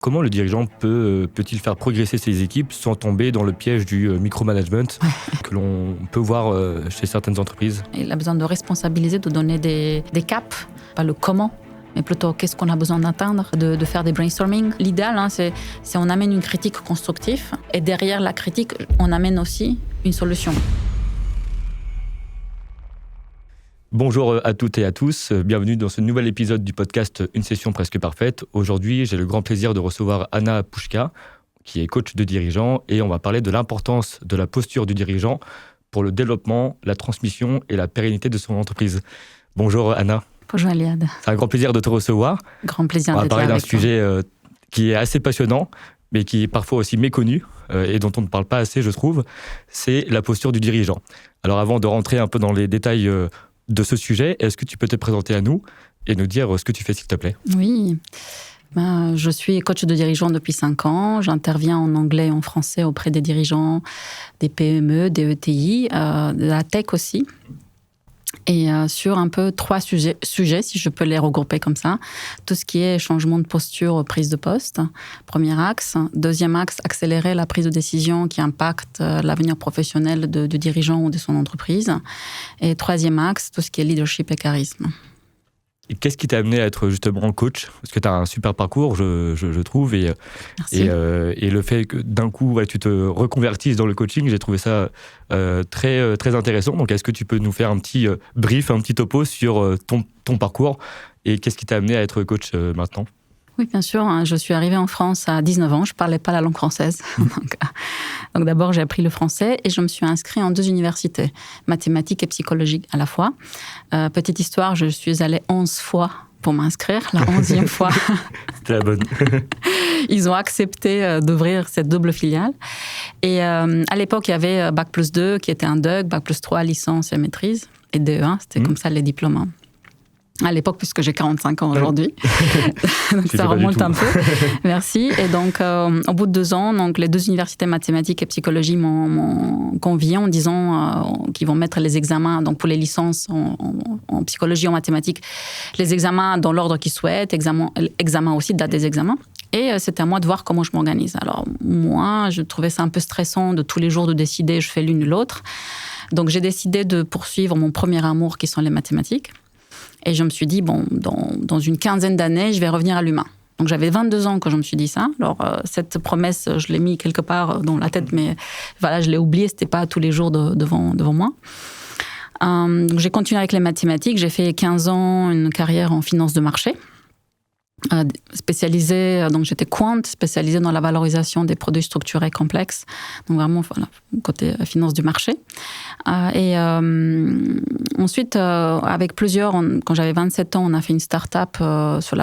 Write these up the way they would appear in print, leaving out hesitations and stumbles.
Comment le dirigeant peut-il faire progresser ses équipes sans tomber dans le piège du micromanagement que l'on peut voir chez certaines entreprises? Il a besoin de responsabiliser, de donner des caps, pas le comment, mais plutôt qu'est-ce qu'on a besoin d'atteindre, de faire des brainstorming. L'idéal, c'est on amène une critique constructive et derrière la critique, on amène aussi une solution. Bonjour à toutes et à tous, bienvenue dans ce nouvel épisode du podcast Une session presque parfaite. Aujourd'hui, j'ai le grand plaisir de recevoir Anna Pushka, qui est coach de dirigeant, et on va parler de l'importance de la posture du dirigeant pour le développement, la transmission et la pérennité de son entreprise. Bonjour Anna. Bonjour Eliade. C'est un grand plaisir de te recevoir. Grand plaisir d'être là. On va parler d'un sujet qui est assez passionnant, mais qui est parfois aussi méconnu, et dont on ne parle pas assez, je trouve, c'est la posture du dirigeant. Alors avant de rentrer un peu dans les détails de ce sujet, est-ce que tu peux te présenter à nous et nous dire ce que tu fais, s'il te plaît? Oui, je suis coach de dirigeants depuis 5 ans. J'interviens en anglais et en français auprès des dirigeants des PME, des ETI, de la tech aussi. Et sur un peu 3 sujets, si je peux les regrouper comme ça. Tout ce qui est changement de posture, prise de poste, premier axe. Deuxième axe, accélérer la prise de décision qui impacte l'avenir professionnel du dirigeant ou de son entreprise. Et troisième axe, tout ce qui est leadership et charisme. Et qu'est-ce qui t'a amené à être justement coach? Parce que tu as un super parcours, je trouve, et le fait que d'un coup tu te reconvertisses dans le coaching, j'ai trouvé ça très, très intéressant. Donc est-ce que tu peux nous faire un petit brief, un petit topo sur ton parcours et qu'est-ce qui t'a amené à être coach maintenant? Oui, bien sûr. Je suis arrivée en France à 19 ans. Je ne parlais pas la langue française. Donc d'abord, j'ai appris le français et je me suis inscrite en 2 universités, mathématiques et psychologie à la fois. Petite histoire, je suis allée 11 fois pour m'inscrire. La 11e fois, c'était la bonne. Ils ont accepté d'ouvrir cette double filiale. Et à l'époque, il y avait Bac+2 qui était un DUG, Bac+3 licence et maîtrise, et DE1, c'était comme ça les diplômes. À l'époque, puisque j'ai 45 ans aujourd'hui. Donc ça remonte un peu. Merci. Et donc, au bout de 2 ans, donc, les 2 universités mathématiques et psychologie m'ont convié en disant qu'ils vont mettre les examens, donc pour les licences en psychologie, en mathématiques, les examens dans l'ordre qu'ils souhaitent, examen aussi, date des examens. Et c'était à moi de voir comment je m'organise. Alors, moi, je trouvais ça un peu stressant de tous les jours de décider, je fais l'une ou l'autre. Donc, j'ai décidé de poursuivre mon premier amour, qui sont les mathématiques. Et je me suis dit, bon, dans une 15aine d'années, je vais revenir à l'humain. Donc j'avais 22 ans quand je me suis dit ça. Alors cette promesse, je l'ai mis quelque part dans la tête, mais voilà, je l'ai oubliée, c'était pas tous les jours devant moi. Donc j'ai continué avec les mathématiques, j'ai fait 15 ans une carrière en finance de marché. Spécialisée, donc j'étais quant, spécialisée dans la valorisation des produits structurés complexes, donc vraiment voilà, côté finance du marché. Et ensuite, avec plusieurs, quand j'avais 27 ans, on a fait une start-up sur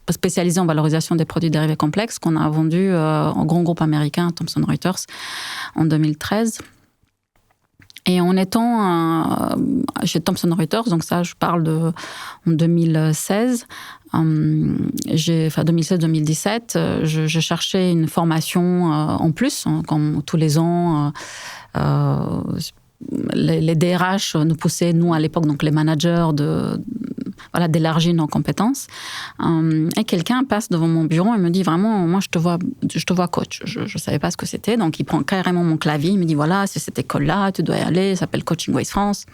spécialisée en valorisation des produits dérivés complexes qu'on a vendu en grand groupe américain, Thomson Reuters, en 2013. Et en étant chez Thomson Reuters, donc ça je parle en 2016, 2016-2017, je cherchais une formation en plus, comme tous les ans. Les DRH nous poussaient, nous à l'époque, donc les managers, d'élargir nos compétences. Et quelqu'un passe devant mon bureau et me dit vraiment, moi je te vois coach. Je ne savais pas ce que c'était, donc il prend carrément mon clavier, il me dit voilà, c'est cette école-là, tu dois y aller, ça s'appelle Coaching Ways France.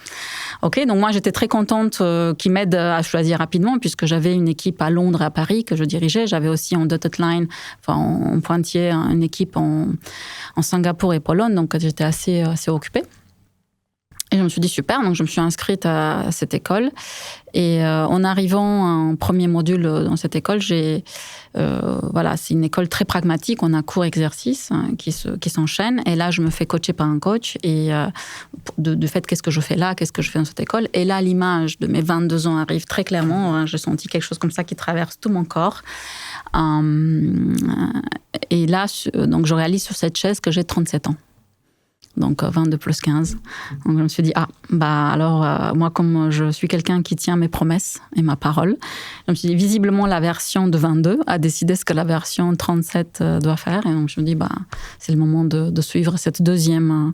Ok, donc moi j'étais très contente qu'il m'aide à choisir rapidement, puisque j'avais une équipe à Londres et à Paris que je dirigeais. J'avais aussi en dotted line, en pointillé, une équipe en Singapour et Pologne, donc j'étais assez occupée. Et je me suis dit super, donc je me suis inscrite à cette école. Et en arrivant en premier module dans cette école, c'est une école très pragmatique. On a cours-exercice qui s'enchaînent. Et là, je me fais coacher par un coach. Et de fait, qu'est-ce que je fais là? Qu'est-ce que je fais dans cette école? Et là, l'image de mes 22 ans arrive très clairement. J'ai senti quelque chose comme ça qui traverse tout mon corps. Et là, donc, je réalise sur cette chaise que j'ai 37 ans. Donc 22 plus 15. Donc je me suis dit, moi comme je suis quelqu'un qui tient mes promesses et ma parole, je me suis dit, visiblement la version de 22 a décidé ce que la version 37 doit faire. Et donc je me dis, c'est le moment de suivre cette deuxième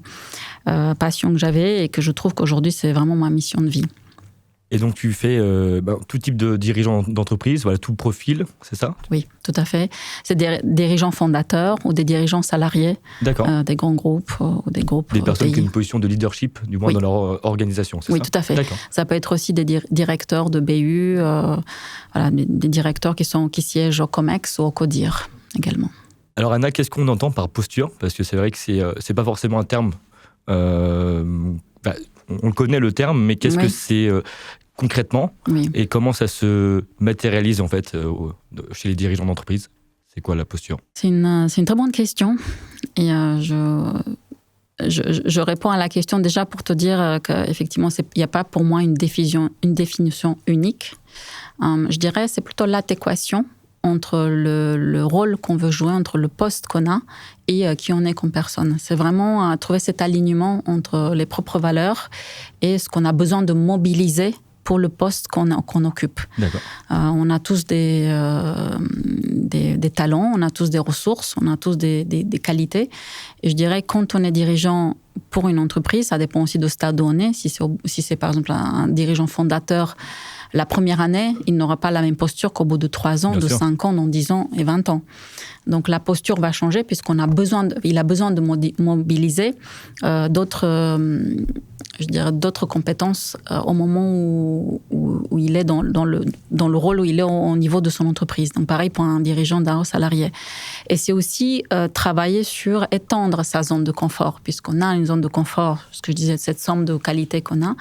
passion que j'avais et que je trouve qu'aujourd'hui c'est vraiment ma mission de vie. Et donc, tu fais tout type de dirigeants d'entreprise, voilà, tout profil, c'est ça? Oui, tout à fait. C'est des dirigeants fondateurs ou des dirigeants salariés. D'accord. Des grands groupes ou des groupes. Des personnes pays. qui ont une position de leadership, du moins dans leur organisation, c'est ça? Oui, tout à fait. D'accord. Ça peut être aussi des directeurs de BU, voilà, des directeurs qui siègent au COMEX ou au CODIR également. Alors Anna, qu'est-ce qu'on entend par posture? Parce que c'est vrai que c'est pas forcément un terme... on connaît le terme, mais qu'est-ce que c'est concrètement et comment ça se matérialise en fait chez les dirigeants d'entreprise? C'est quoi la posture? C'est une très bonne question et je réponds à la question déjà pour te dire qu'effectivement il n'y a pas pour moi une définition unique. Je dirais c'est plutôt l'adéquation entre le rôle qu'on veut jouer, entre le poste qu'on a et qui on est comme personne. C'est vraiment trouver cet alignement entre les propres valeurs et ce qu'on a besoin de mobiliser pour le poste qu'on occupe. D'accord. On a tous des talents, on a tous des ressources, on a tous des qualités. Et je dirais quand on est dirigeant pour une entreprise, ça dépend aussi de stade où on est. Si c'est par exemple un dirigeant fondateur, la première année, il n'aura pas la même posture qu'au bout de 3 ans, Bien de sûr. 5 ans, dans 10 ans et 20 ans. Donc la posture va changer puisqu'il a besoin de mobiliser d'autres compétences au moment où il est dans le rôle où il est au niveau de son entreprise. Donc pareil pour un dirigeant d'un haut salarié. Et c'est aussi travailler sur étendre sa zone de confort, puisqu'on a une zone de confort, ce que je disais, cette somme de qualité qu'on a.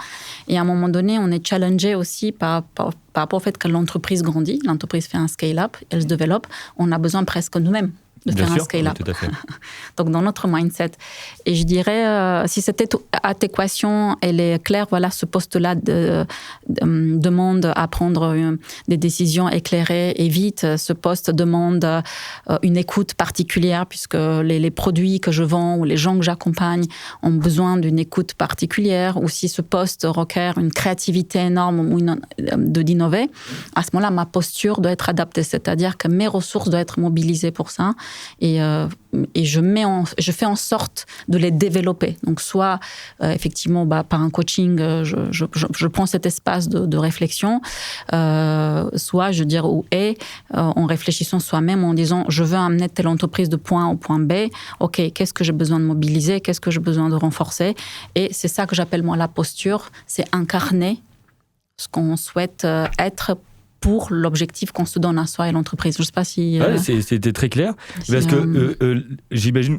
Et à un moment donné, on est challengé aussi par rapport au fait que l'entreprise grandit, l'entreprise fait un scale-up, elle se développe, on a besoin presque nous-mêmes de Bien faire sûr, un scale-up. Oui, tout à fait. Donc, dans notre mindset. Et je dirais, si cette adéquation, elle est claire, voilà, ce poste-là demande à prendre des décisions éclairées et vite. Ce poste demande une écoute particulière, puisque les produits que je vends ou les gens que j'accompagne ont besoin d'une écoute particulière. Ou si ce poste requiert une créativité énorme ou d'innover, à ce moment-là, ma posture doit être adaptée. C'est-à-dire que mes ressources doivent être mobilisées pour ça. Et je fais en sorte de les développer. Donc, soit, effectivement, par un coaching, je prends cet espace de réflexion, soit, je dirais, en réfléchissant soi-même, en disant, je veux amener telle entreprise de point A au point B. OK, qu'est-ce que j'ai besoin de mobiliser? Qu'est-ce que j'ai besoin de renforcer? Et c'est ça que j'appelle, moi, la posture. C'est incarner ce qu'on souhaite être pour l'objectif qu'on se donne à soi et l'entreprise. Je ne sais pas si... C'était très clair. Parce que j'imagine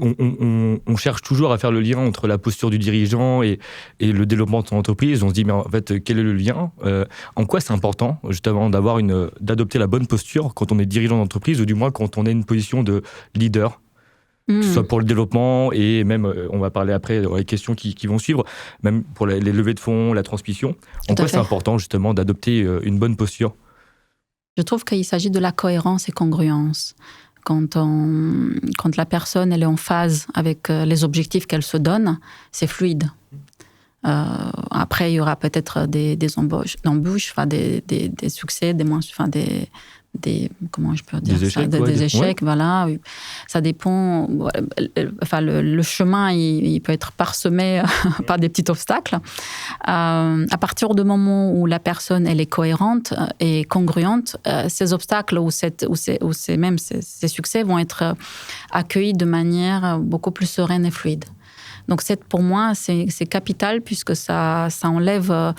on cherche toujours à faire le lien entre la posture du dirigeant et le développement de son entreprise. On se dit, mais en fait, quel est le lien? En quoi c'est important, justement, d'adopter la bonne posture quand on est dirigeant d'entreprise, ou du moins quand on est une position de leader, que ce soit pour le développement et même, on va parler après dans les questions qui vont suivre, même pour les levées de fonds, la transmission. En quoi c'est important, justement, d'adopter une bonne posture? Je trouve qu'il s'agit de la cohérence et congruence. Quand la personne elle est en phase avec les objectifs qu'elle se donne, c'est fluide. Après, il y aura peut-être des embûches, des succès, des moins, comment je peux dire des échecs, des échecs, voilà. Ça dépend. Enfin, le chemin, il peut être parsemé par des petits obstacles. À partir du moment où la personne elle est cohérente et congruente, ces obstacles ou ces succès vont être accueillis de manière beaucoup plus sereine et fluide. Donc, pour moi, c'est capital puisque ça enlève,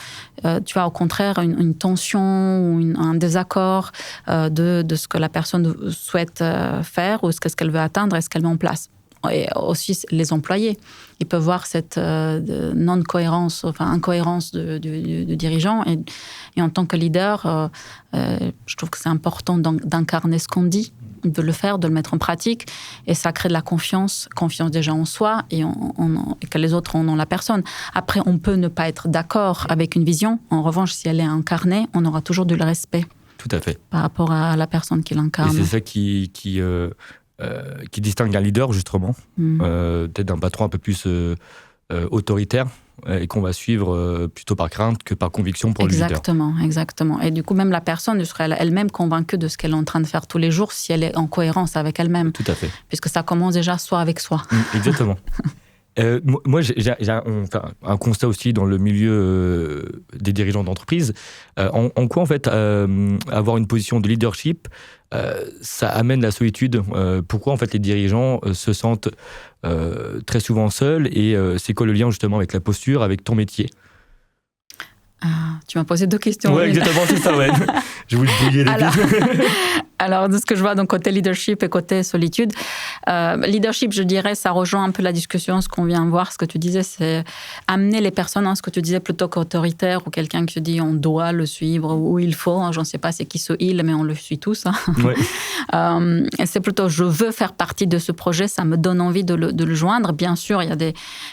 tu vois, au contraire, une tension ou un désaccord de ce que la personne souhaite faire ou ce qu'elle veut atteindre et ce qu'elle met en place. Et aussi, les employés, ils peuvent voir cette non-cohérence, enfin, incohérence du dirigeant. Et en tant que leader, je trouve que c'est important d'incarner ce qu'on dit, de le faire, de le mettre en pratique. Et ça crée de la confiance déjà en soi et que les autres ont dans la personne. Après, on peut ne pas être d'accord avec une vision. En revanche, si elle est incarnée, on aura toujours du respect. Tout à fait. Par rapport à la personne qui l'incarne. Et c'est ça qui distingue un leader, justement, peut-être d'un patron un peu plus autoritaire, et qu'on va suivre plutôt par crainte que par conviction pour le leader. Exactement. Et du coup, même la personne sera elle-même convaincue de ce qu'elle est en train de faire tous les jours si elle est en cohérence avec elle-même. Tout à fait. Puisque ça commence déjà soi avec soi. Exactement. Moi, j'ai un constat aussi dans le milieu des dirigeants d'entreprise. En quoi, en fait, avoir une position de leadership, ça amène la solitude. Pourquoi, en fait, les dirigeants se sentent très souvent seuls, et c'est quoi le lien, justement, avec la posture, avec ton métier? Tu m'as posé 2 questions. Ouais, exactement, c'est ça, ouais. Je voulais te bouiller les pieds. Alors, de ce que je vois, donc côté leadership et côté solitude, leadership, je dirais, ça rejoint un peu la discussion, ce qu'on vient voir, ce que tu disais, c'est amener les personnes, ce que tu disais, plutôt qu'autoritaire, ou quelqu'un qui se dit on doit le suivre, ou il faut, j'en sais pas c'est qui ce il, mais on le suit tous. Ouais. C'est plutôt je veux faire partie de ce projet, ça me donne envie de le joindre. Bien sûr, il y a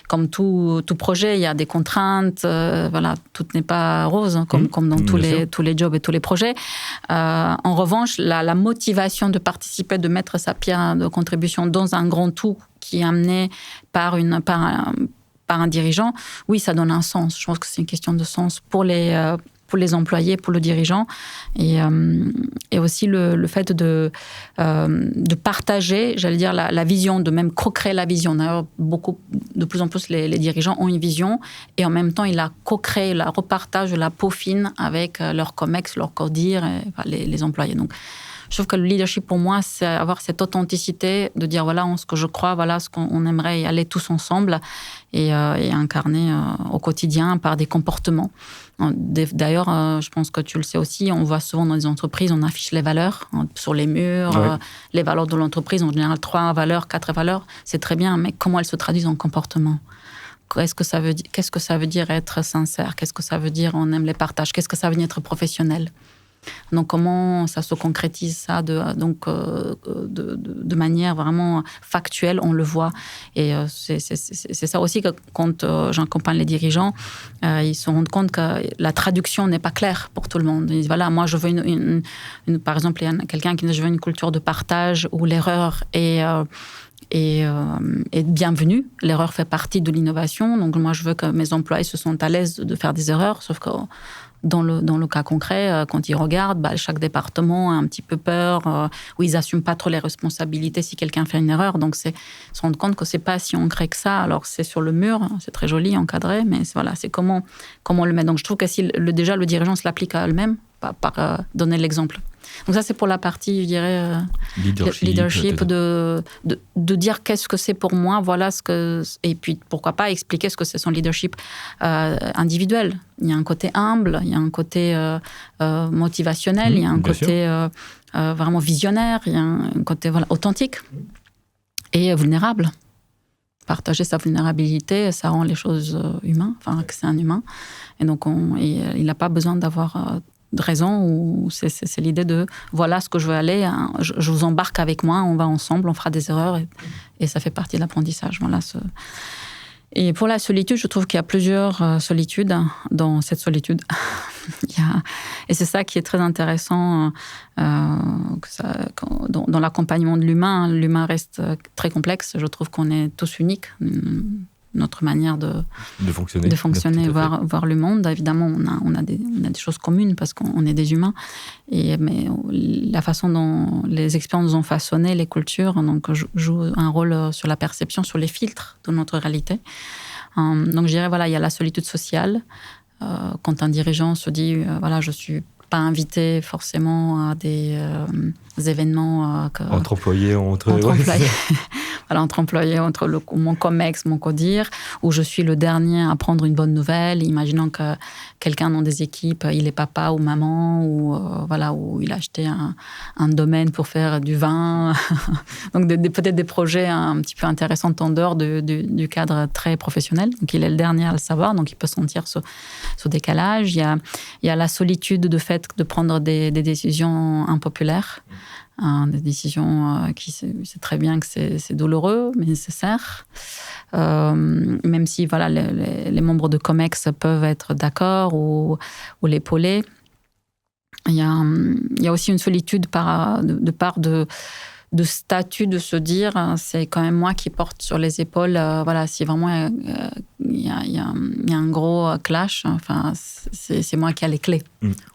comme tout projet, il y a des contraintes, voilà, tout n'est pas rose, comme dans tous les jobs et tous les projets. En revanche, la motivation de participer, de mettre sa pierre de contribution dans un grand tout qui est amené par un dirigeant, oui, ça donne un sens. Je pense que c'est une question de sens pour les employés, pour le dirigeant, et aussi le fait de partager, j'allais dire, la vision, de même co-créer la vision. D'ailleurs, de plus en plus, les dirigeants ont une vision, et en même temps, ils la co-créent, la repartagent, la peaufinent avec leurs COMEX, leurs CODIR, les employés. Donc, je trouve que le leadership, pour moi, c'est avoir cette authenticité de dire, voilà, ce que je crois, voilà ce qu'on aimerait y aller tous ensemble, et incarner au quotidien par des comportements. D'ailleurs, je pense que tu le sais aussi, on voit souvent dans les entreprises, on affiche les valeurs sur les murs, ouais. Les valeurs de l'entreprise, en général 3 valeurs, 4 valeurs, c'est très bien, mais comment elles se traduisent en comportement? Qu'est-ce que ça veut dire être sincère? Qu'est-ce que ça veut dire on aime les partages? Qu'est-ce que ça veut dire être professionnel? Donc, comment ça se concrétise, ça, de manière vraiment factuelle, on le voit. Et c'est ça aussi que quand j'accompagne les dirigeants, ils se rendent compte que la traduction n'est pas claire pour tout le monde. Ils disent, voilà, moi, je veux par exemple, il y a quelqu'un qui dit, je veux une culture de partage où l'erreur est bienvenue. L'erreur fait partie de l'innovation. Donc, moi, je veux que mes employés se sentent à l'aise de faire des erreurs, sauf que dans le cas concret, quand ils regardent, chaque département a un petit peu peur, où ils n'assument pas trop les responsabilités si quelqu'un fait une erreur. Donc, se rendre compte que ce n'est pas si ancré que ça. Alors, c'est sur le mur, c'est très joli, encadré, mais voilà, c'est comment on le met. Donc, je trouve que si déjà le dirigeant se l'applique à eux-mêmes, par donner l'exemple. Donc ça, c'est pour la partie, je dirais, leadership de dire qu'est-ce que c'est pour moi, voilà ce que... Et puis, pourquoi pas expliquer ce que c'est son leadership individuel. Il y a un côté humble, il y a un côté motivationnel, il y a un côté vraiment visionnaire, il y a un côté authentique et vulnérable. Partager sa vulnérabilité, ça rend les choses humaines, enfin, que c'est un humain. Et donc, il n'a pas besoin d'avoir... de raison, ou c'est l'idée de voilà ce que je veux aller, je vous embarque avec moi, on va ensemble, on fera des erreurs, et ça fait partie de l'apprentissage. Voilà, Et pour la solitude, je trouve qu'il y a plusieurs solitudes dans cette solitude. Et c'est ça qui est très intéressant dans l'accompagnement de l'humain. L'humain reste très complexe, je trouve qu'on est tous uniques. Notre manière de fonctionner, voir le monde. Évidemment, on a des choses communes parce qu'on est des humains. Mais la façon dont les expériences nous ont façonné, les cultures, donc, jouent un rôle sur la perception, sur les filtres de notre réalité. Donc, je dirais, voilà, il y a la solitude sociale. Quand un dirigeant se dit, voilà, je suis pas invité forcément à des événements... entre employés, entre employés, entre mon COMEX, mon CODIR, où je suis le dernier à prendre une bonne nouvelle, imaginons que quelqu'un dans des équipes, il est papa ou maman, ou où il a acheté un domaine pour faire du vin. Donc peut-être des projets un petit peu intéressants en dehors du cadre très professionnel. Donc il est le dernier à le savoir, donc il peut sentir ce décalage. Il y a la solitude de fait de prendre des décisions impopulaires. Des décisions qui, c'est très bien que c'est douloureux, mais nécessaire. Même si voilà, les membres de COMEX peuvent être d'accord ou l'épauler. Il y a aussi une solitude de part de statut, de se dire c'est quand même moi qui porte sur les épaules. Voilà, si vraiment il y a un gros clash, enfin, c'est moi qui ai les clés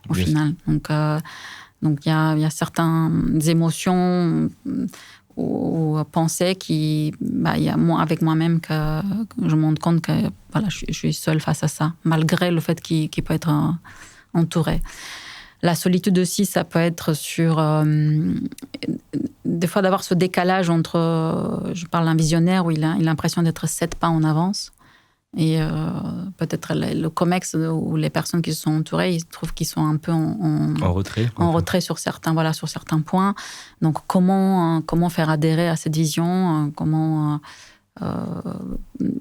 au final. Donc, il y a certaines émotions ou penser avec moi-même que je me rends compte que voilà, je suis seule face à ça, malgré le fait qu'il peut être entouré. La solitude aussi, ça peut être sur... des fois, d'avoir ce décalage entre... je parle d'un visionnaire où il a l'impression d'être 7 pas en avance. Et peut-être le COMEX ou les personnes qui se sont entourées, ils trouvent qu'ils sont un peu en retrait sur certains points. Donc, comment faire adhérer à cette vision, comment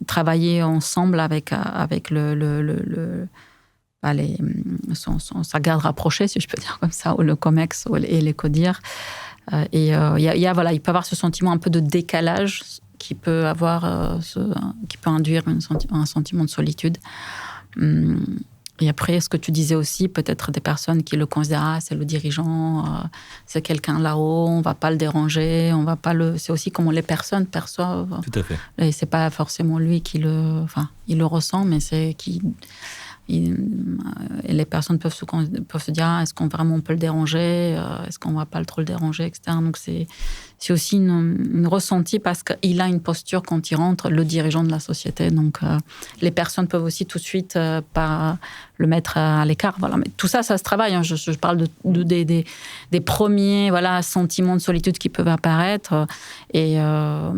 travailler ensemble avec sa garde rapprochée, si je peux dire comme ça, ou le COMEX et les CODIR. Il peut avoir ce sentiment un peu de décalage qui peut induire un sentiment de solitude. Et après, ce que tu disais aussi, peut-être des personnes qui le considèrent, c'est le dirigeant, c'est quelqu'un là-haut, on ne va pas le déranger, c'est aussi comment les personnes perçoivent. Tout à fait. Et c'est pas forcément lui il le ressent, mais c'est et les personnes peuvent se dire est-ce qu'on vraiment peut le déranger, est-ce qu'on ne va pas trop le déranger, etc. Donc c'est aussi une ressenti parce qu'il a une posture quand il rentre, le dirigeant de la société. Donc les personnes peuvent aussi tout de suite pas le mettre à l'écart. Voilà. Mais tout ça, ça se travaille. Hein. Je parle des premiers sentiments de solitude qui peuvent apparaître. Et il y en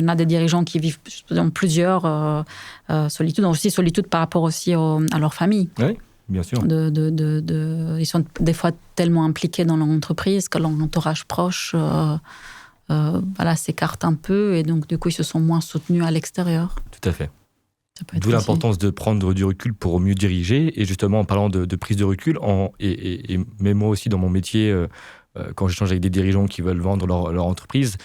a des dirigeants qui vivent dans plusieurs solitudes. Aussi solitude par rapport aussi à leur famille. Oui, bien sûr. Ils sont des fois tellement impliqués dans leur entreprise que leur entourage proche s'écarte un peu. Et donc, du coup, ils se sont moins soutenus à l'extérieur. Tout à fait. D'où l'importance de prendre du recul pour mieux diriger. Et justement, en parlant de prise de recul, et même moi aussi dans mon métier, quand j'échange avec des dirigeants qui veulent vendre leur entreprise,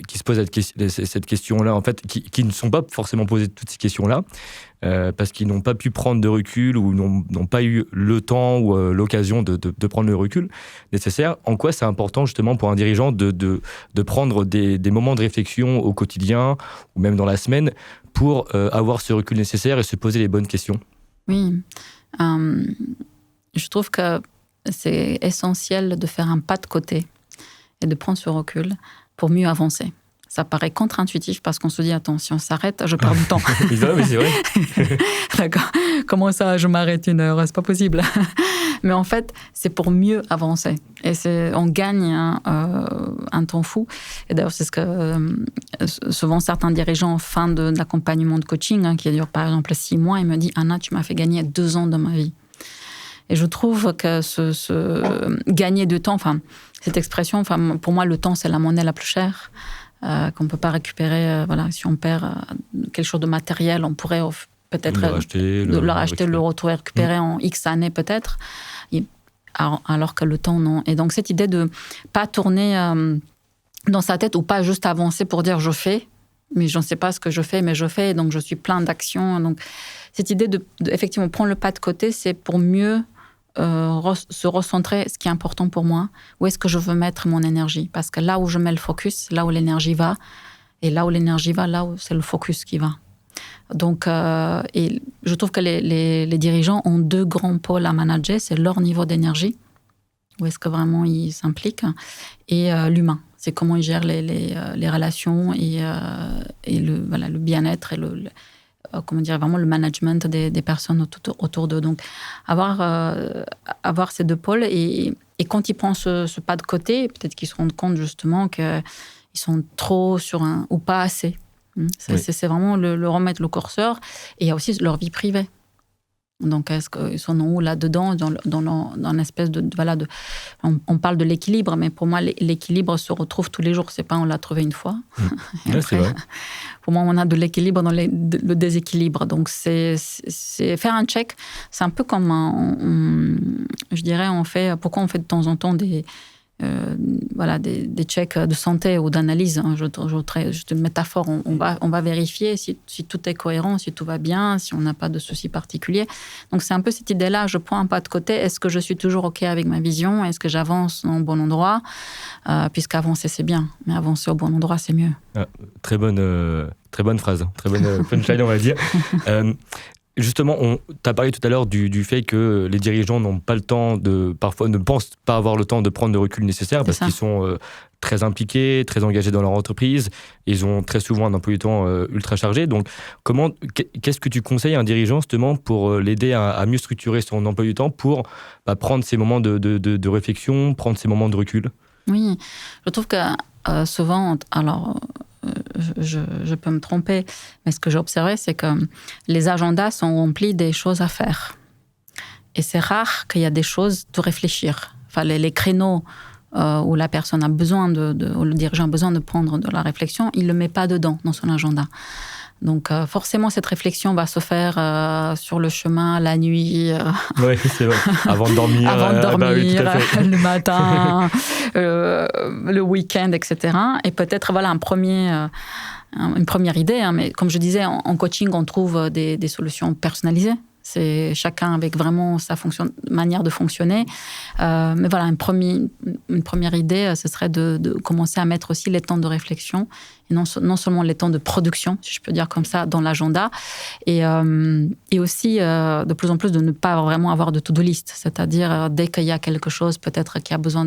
qui se posent cette question-là, en fait, qui ne sont pas forcément posées toutes ces questions-là, parce qu'ils n'ont pas pu prendre de recul ou n'ont pas eu le temps ou l'occasion de prendre le recul nécessaire. En quoi c'est important justement pour un dirigeant de prendre des moments de réflexion au quotidien ou même dans la semaine pour avoir ce recul nécessaire et se poser les bonnes questions? Oui, je trouve que c'est essentiel de faire un pas de côté et de prendre ce recul pour mieux avancer. Ça paraît contre-intuitif parce qu'on se dit, attends, si on s'arrête, je perds du temps. Mais c'est vrai. D'accord. Comment ça, je m'arrête 1 heure? C'est pas possible. Mais en fait, c'est pour mieux avancer. Et on gagne un temps fou. Et d'ailleurs, c'est ce que souvent certains dirigeants en fin de l'accompagnement de coaching, qui dure par exemple 6 mois, ils me disent, Anna, tu m'as fait gagner 2 ans de ma vie. Et je trouve que ce gagner de temps, cette expression, pour moi, le temps, c'est la monnaie la plus chère, qu'on ne peut pas récupérer. Si on perd quelque chose de matériel, on pourrait peut-être le racheter, le retrouver, récupérer en X années peut-être, alors que le temps, non. Et donc, cette idée de ne pas tourner dans sa tête ou pas juste avancer pour dire « je fais », mais je ne sais pas ce que je fais, mais je fais, donc je suis plein d'actions. Donc, cette idée de effectivement prendre le pas de côté, c'est pour mieux se recentrer, ce qui est important pour moi, où est-ce que je veux mettre mon énergie, parce que là où je mets le focus, là où l'énergie va, et là où l'énergie va, là où c'est le focus qui va. Donc, et je trouve que les dirigeants ont 2 grands pôles à manager, c'est leur niveau d'énergie, où est-ce que vraiment ils s'impliquent, et l'humain, c'est comment ils gèrent les relations et le bien-être et vraiment le management des personnes autour d'eux. Donc, avoir ces 2 pôles et quand ils prennent ce pas de côté, peut-être qu'ils se rendent compte justement qu'ils sont trop sur ou pas assez. C'est vraiment le remettre le curseur. Et il y a aussi leur vie privée. Donc, est-ce qu'ils sont où là-dedans, dans l'espèce on parle de l'équilibre, mais pour moi, l'équilibre se retrouve tous les jours. C'est pas on l'a trouvé une fois. Après, c'est vrai. Pour moi, on a de l'équilibre dans le déséquilibre. Donc, c'est faire un check. C'est un peu comme je dirais, pourquoi on fait de temps en temps des checks de santé ou d'analyse. Juste une métaphore. On va vérifier si tout est cohérent, si tout va bien, si on n'a pas de soucis particuliers. Donc, c'est un peu cette idée-là. Je prends un pas de côté. Est-ce que je suis toujours OK avec ma vision? Est-ce que j'avance au bon endroit? Puisqu'avancer, c'est bien. Mais avancer au bon endroit, c'est mieux. Très bonne phrase. Très bonne punchline, on va dire. Justement, tu as parlé tout à l'heure du fait que les dirigeants n'ont pas le temps parfois ne pensent pas avoir le temps de prendre le recul nécessaire parce qu'ils sont très impliqués, très engagés dans leur entreprise. Ils ont très souvent un emploi du temps ultra chargé. Donc, qu'est-ce que tu conseilles à un dirigeant justement pour l'aider à mieux structurer son emploi du temps pour prendre ces moments de réflexion, prendre ces moments de recul? Oui, je trouve que souvent, alors je peux me tromper, mais ce que j'ai observé, c'est que les agendas sont remplis des choses à faire. Et c'est rare qu'il y a des choses de réfléchir. Enfin, les créneaux où la personne a besoin où le dirigeant a besoin de prendre de la réflexion, il ne le met pas dedans, dans son agenda. Donc, forcément, cette réflexion va se faire sur le chemin, la nuit. Oui, c'est vrai. Avant de dormir. Avant de dormir, oui, tout à fait. le matin, le week-end, etc. Et peut-être, voilà, une première idée. Hein, mais comme je disais, en coaching, on trouve des solutions personnalisées. C'est chacun avec vraiment sa manière de fonctionner. Mais voilà, une première idée, ce serait de commencer à mettre aussi les temps de réflexion et non seulement les temps de production, si je peux dire comme ça, dans l'agenda. Et aussi, de plus en plus, de ne pas vraiment avoir de to-do list. C'est-à-dire, dès qu'il y a quelque chose peut-être qui a besoin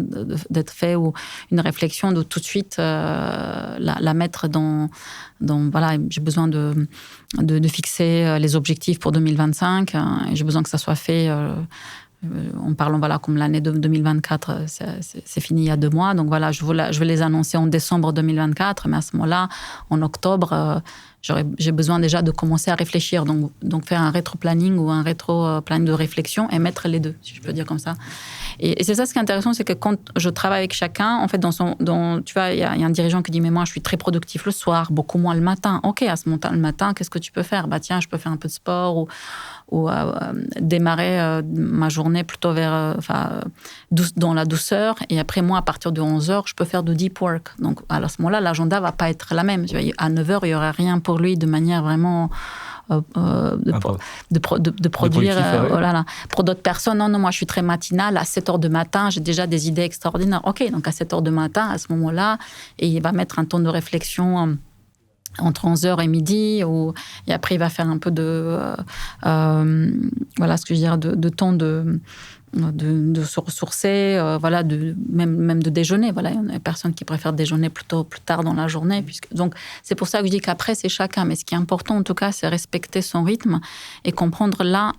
d'être fait ou une réflexion, de tout de suite la mettre dans voilà, j'ai besoin de fixer les objectifs pour 2025. Et j'ai besoin que ça soit fait en parlant, voilà, comme l'année de 2024, c'est fini il y a 2 mois. Donc voilà, je vais les annoncer en décembre 2024, mais à ce moment-là, en octobre, j'ai besoin déjà de commencer à réfléchir. Donc faire un rétro-planning ou un rétro-planning de réflexion et mettre les deux, si je peux dire comme ça. Et c'est ça ce qui est intéressant, c'est que quand je travaille avec chacun, en fait, tu vois, il y a un dirigeant qui dit, mais moi, je suis très productif le soir, beaucoup moins le matin. Ok, à ce moment-là, le matin, qu'est-ce que tu peux faire? Bah tiens, je peux faire un peu de sport ou démarrer ma journée plutôt dans la douceur. Et après, moi, à partir de 11h, je peux faire de deep work. Donc, à ce moment-là, l'agenda va pas être la même. À 9h, il y aura rien pour lui de manière vraiment de produire. Voilà. Pour d'autres personnes, non, moi je suis très matinale. À 7h du matin, j'ai déjà des idées extraordinaires. Ok, donc à 7h du matin, à ce moment-là, et il va mettre un temps de réflexion entre 11h et midi, et après il va faire un peu voilà ce que je veux dire, de temps de se ressourcer, voilà, même de déjeuner. Voilà, il y a des personnes qui préfèrent déjeuner plus tard dans la journée. Donc, c'est pour ça que je dis qu'après, c'est chacun. Mais ce qui est important, en tout cas, c'est respecter son rythme et comprendre là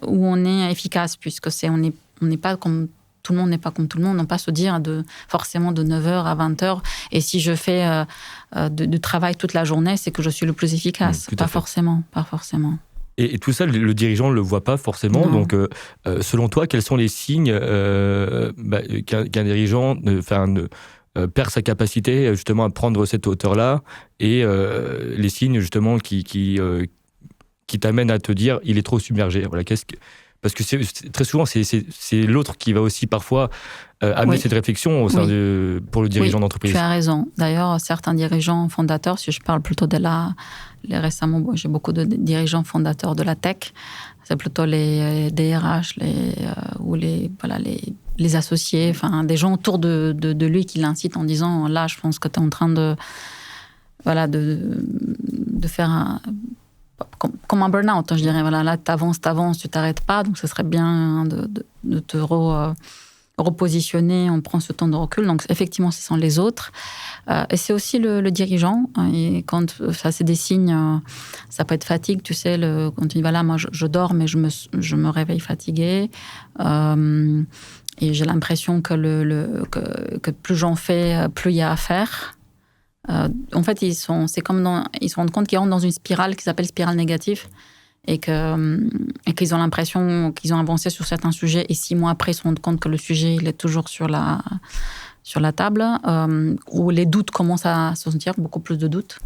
où on est efficace, puisque on n'est pas comme... Tout le monde n'est pas comme tout le monde. On ne peut pas se dire forcément de 9h à 20h. Et si je fais du travail toute la journée, c'est que je suis le plus efficace. Pas forcément. Et tout ça, le dirigeant ne le voit pas forcément. Non. Donc, selon toi, quels sont les signes qu'un dirigeant perd sa capacité justement à prendre cette hauteur-là et les signes justement qui t'amènent à te dire il est trop submergé. Voilà, parce que très souvent, c'est l'autre qui va aussi parfois amener cette réflexion au sein pour le dirigeant d'entreprise. Tu as raison. D'ailleurs, certains dirigeants fondateurs, si je parle plutôt récemment, j'ai beaucoup de dirigeants fondateurs de la tech. C'est plutôt les DRH ou les associés, enfin, des gens autour de lui qui l'incitent en disant là, je pense que tu es en train de faire comme un burn-out, je dirais. Voilà, là, t'avances, tu t'arrêtes pas. Donc, ce serait bien de te repositionner. On prend ce temps de recul. Donc, effectivement, ce sont les autres. Et c'est aussi le dirigeant. Et quand ça, c'est des signes, ça peut être fatigue, tu sais, quand tu dis, voilà, moi, je dors, mais je me réveille fatiguée. Et j'ai l'impression que plus j'en fais, plus il y a à faire. En fait, ils se rendent compte qu'ils rentrent dans une spirale qui s'appelle spirale négative et qu'ils ont l'impression qu'ils ont avancé sur certains sujets et 6 mois après, ils se rendent compte que le sujet il est toujours sur la table, où les doutes commencent à se sentir, beaucoup plus de doutes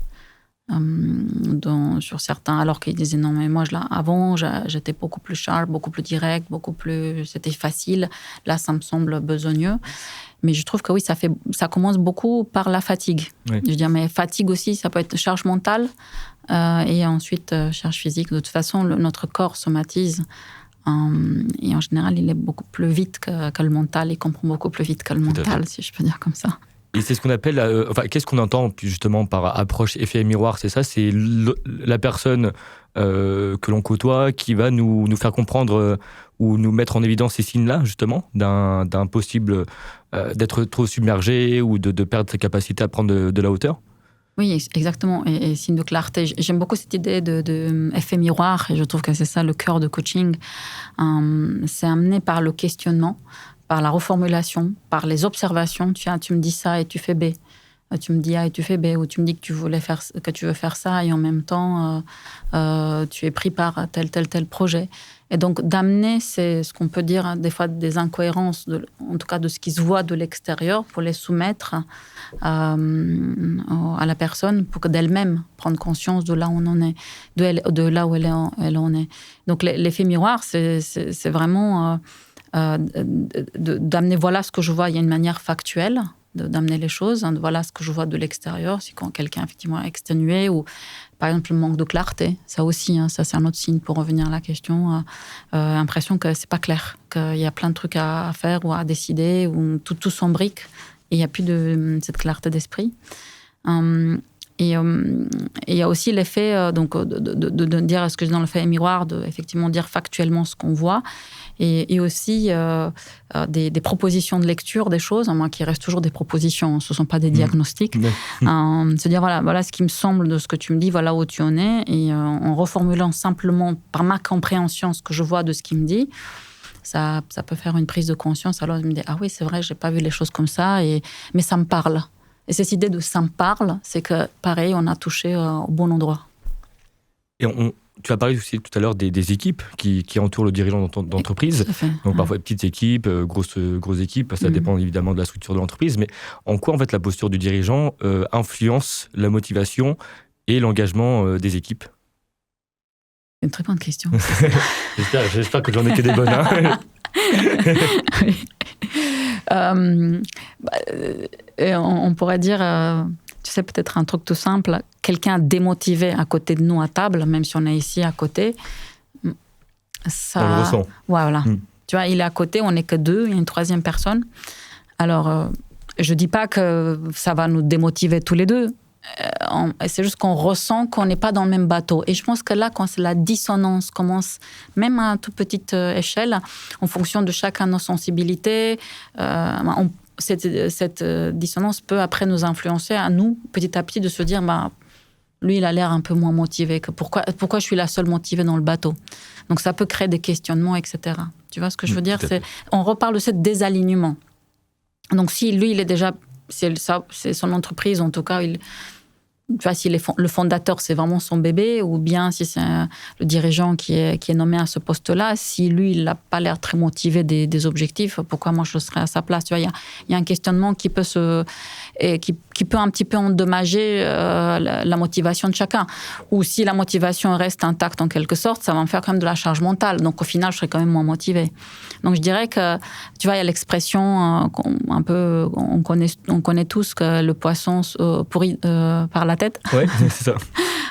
sur certains, alors qu'ils disaient non, mais moi, avant, j'étais beaucoup plus sharp, beaucoup plus direct, c'était facile. Là, ça me semble besogneux. Mais je trouve que oui, ça commence beaucoup par la fatigue. Oui. Je veux dire, mais fatigue aussi, ça peut être charge mentale et ensuite charge physique. De toute façon, notre corps somatise et en général, il est beaucoup plus vite que le mental. Il comprend beaucoup plus vite que le mental, si je peux dire comme ça. Et c'est ce qu'on appelle, qu'est-ce qu'on entend justement par approche effet miroir? C'est ça, c'est la personne que l'on côtoie qui va nous faire comprendre ou nous mettre en évidence ces signes-là, justement, d'un possible d'être trop submergé ou de perdre sa capacité à prendre de la hauteur. Oui, exactement. Et signe de clarté. J'aime beaucoup cette idée de effet miroir, et je trouve que c'est ça le cœur de coaching. C'est amené par le questionnement, par la reformulation, par les observations. Tu me dis ça et tu fais B. Tu me dis A et tu fais B. Ou tu me dis que tu veux faire ça et en même temps, tu es pris par tel projet. Et donc, d'amener, c'est ce qu'on peut dire des fois des incohérences, en tout cas de ce qui se voit de l'extérieur, pour les soumettre à la personne, pour que d'elle-même prenne conscience de là où on en est, de là où elle en est. Donc, l'effet miroir, c'est vraiment d'amener, voilà ce que je vois, il y a une manière factuelle d'amener les choses, hein, voilà ce que je vois de l'extérieur, si quand quelqu'un effectivement est exténué ou par exemple le manque de clarté, ça aussi, hein, ça c'est un autre signe pour revenir à la question, impression que c'est pas clair, qu'il y a plein de trucs à faire ou à décider, où tout s'embrique et il n'y a plus de cette clarté d'esprit. Et il y a aussi l'effet de dire, est-ce que dans le fait miroir, de effectivement dire factuellement ce qu'on voit, et aussi des propositions de lecture des choses, moi qui reste toujours des propositions, ce ne sont pas des diagnostics. Se dire, voilà ce qui me semble de ce que tu me dis, voilà où tu en es, et en reformulant simplement par ma compréhension ce que je vois de ce qu'il me dit, ça peut faire une prise de conscience. Alors je me dis, ah oui, c'est vrai, je n'ai pas vu les choses comme ça, mais ça me parle. Et cette idée de ça me parle, c'est que, pareil, on a touché au bon endroit. Et tu as parlé aussi tout à l'heure des équipes qui entourent le dirigeant d'entreprise. Donc parfois petites équipes, grosses équipes, ça dépend évidemment de la structure de l'entreprise. Mais en quoi, en fait, la posture du dirigeant influence la motivation et l'engagement des équipes? C'est une très bonne question. J'espère que j'en ai que des bonnes. Hein. Oui. On pourrait dire, tu sais, peut-être un truc tout simple, quelqu'un démotivé à côté de nous à table, même si on est ici à côté, ça... On le ressent. Voilà. Tu vois, il est à côté, on n'est que deux, il y a une troisième personne. Alors, je ne dis pas que ça va nous démotiver tous les deux. C'est juste qu'on ressent qu'on n'est pas dans le même bateau. Et je pense que là, quand la dissonance commence, même à toute petite échelle, en fonction de chacun de nos sensibilités, cette dissonance peut après nous influencer à nous, petit à petit, de se dire, lui, il a l'air un peu moins motivé. Pourquoi je suis la seule motivée dans le bateau? Donc ça peut créer des questionnements, etc. Tu vois ce que je veux dire? On reparle de ce désalignement. Donc si lui, il est déjà... C'est son entreprise, en tout cas, tu vois, si le fondateur, c'est vraiment son bébé, ou bien si c'est le dirigeant qui est nommé à ce poste-là, si lui, il n'a pas l'air très motivé des objectifs, pourquoi moi, je serais à sa place? Tu vois, il y a un questionnement qui peut qui peut un petit peu endommager la motivation de chacun. Ou si la motivation reste intacte en quelque sorte, ça va me faire quand même de la charge mentale. Donc, au final, je serai quand même moins motivée. Donc, je dirais que, tu vois, il y a l'expression on connaît tous que le poisson pourrit par la tête. Oui, c'est ça.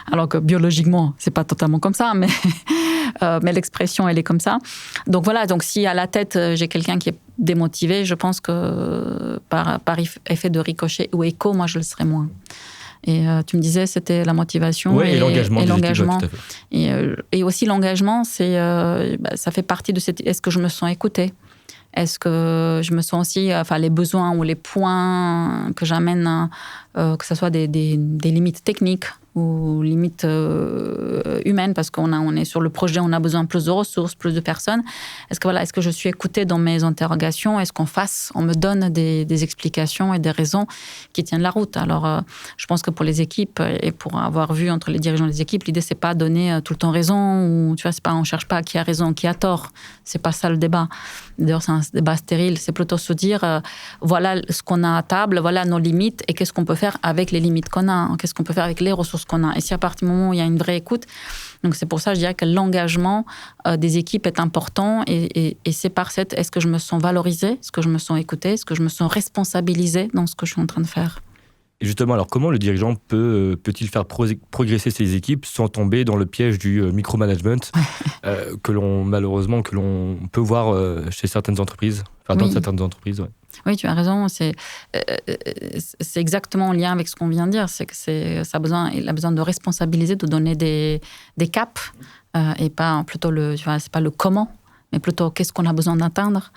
Alors que biologiquement, c'est pas totalement comme ça, mais l'expression, elle est comme ça. Donc voilà, donc si à la tête, j'ai quelqu'un qui est démotivé, je pense que par effet de ricochet ou écho, moi, je le serais moins. Et tu me disais, c'était la motivation et l'engagement. Tout à fait. Et aussi l'engagement, ça fait partie de cette... Est-ce que je me sens écoutée? Est-ce que je me sens aussi, les besoins ou les points que j'amène, que ce soit des limites techniques ou limites humaines, parce qu'on est sur le projet, on a besoin de plus de ressources, plus de personnes. Est-ce que je suis écoutée dans mes interrogations? Est-ce on me donne des explications et des raisons qui tiennent la route? Alors, je pense que pour les équipes, et pour avoir vu entre les dirigeants des équipes, l'idée, c'est pas donner tout le temps raison, ou tu vois, on cherche pas qui a raison, qui a tort. C'est pas ça le débat. D'ailleurs, c'est un débat stérile. C'est plutôt se dire, voilà ce qu'on a à table, voilà nos limites, et qu'est-ce qu'on peut faire avec les limites qu'on a? Qu'est-ce qu'on peut faire avec les ressources qu'on a? Et si à partir du moment où il y a une vraie écoute, donc c'est pour ça que je dirais que l'engagement des équipes est important, et c'est par est-ce que je me sens valorisée, est-ce que je me sens écoutée, est-ce que je me sens responsabilisée dans ce que je suis en train de faire? Et justement, alors comment le dirigeant peut-il faire progresser ses équipes sans tomber dans le piège du micromanagement que l'on peut voir chez certaines entreprises, dans certaines entreprises. Ouais. Oui, tu as raison. C'est exactement en lien avec ce qu'on vient de dire. C'est que il a besoin de responsabiliser, de donner des caps et pas plutôt c'est pas le comment, mais plutôt qu'est-ce qu'on a besoin d'atteindre,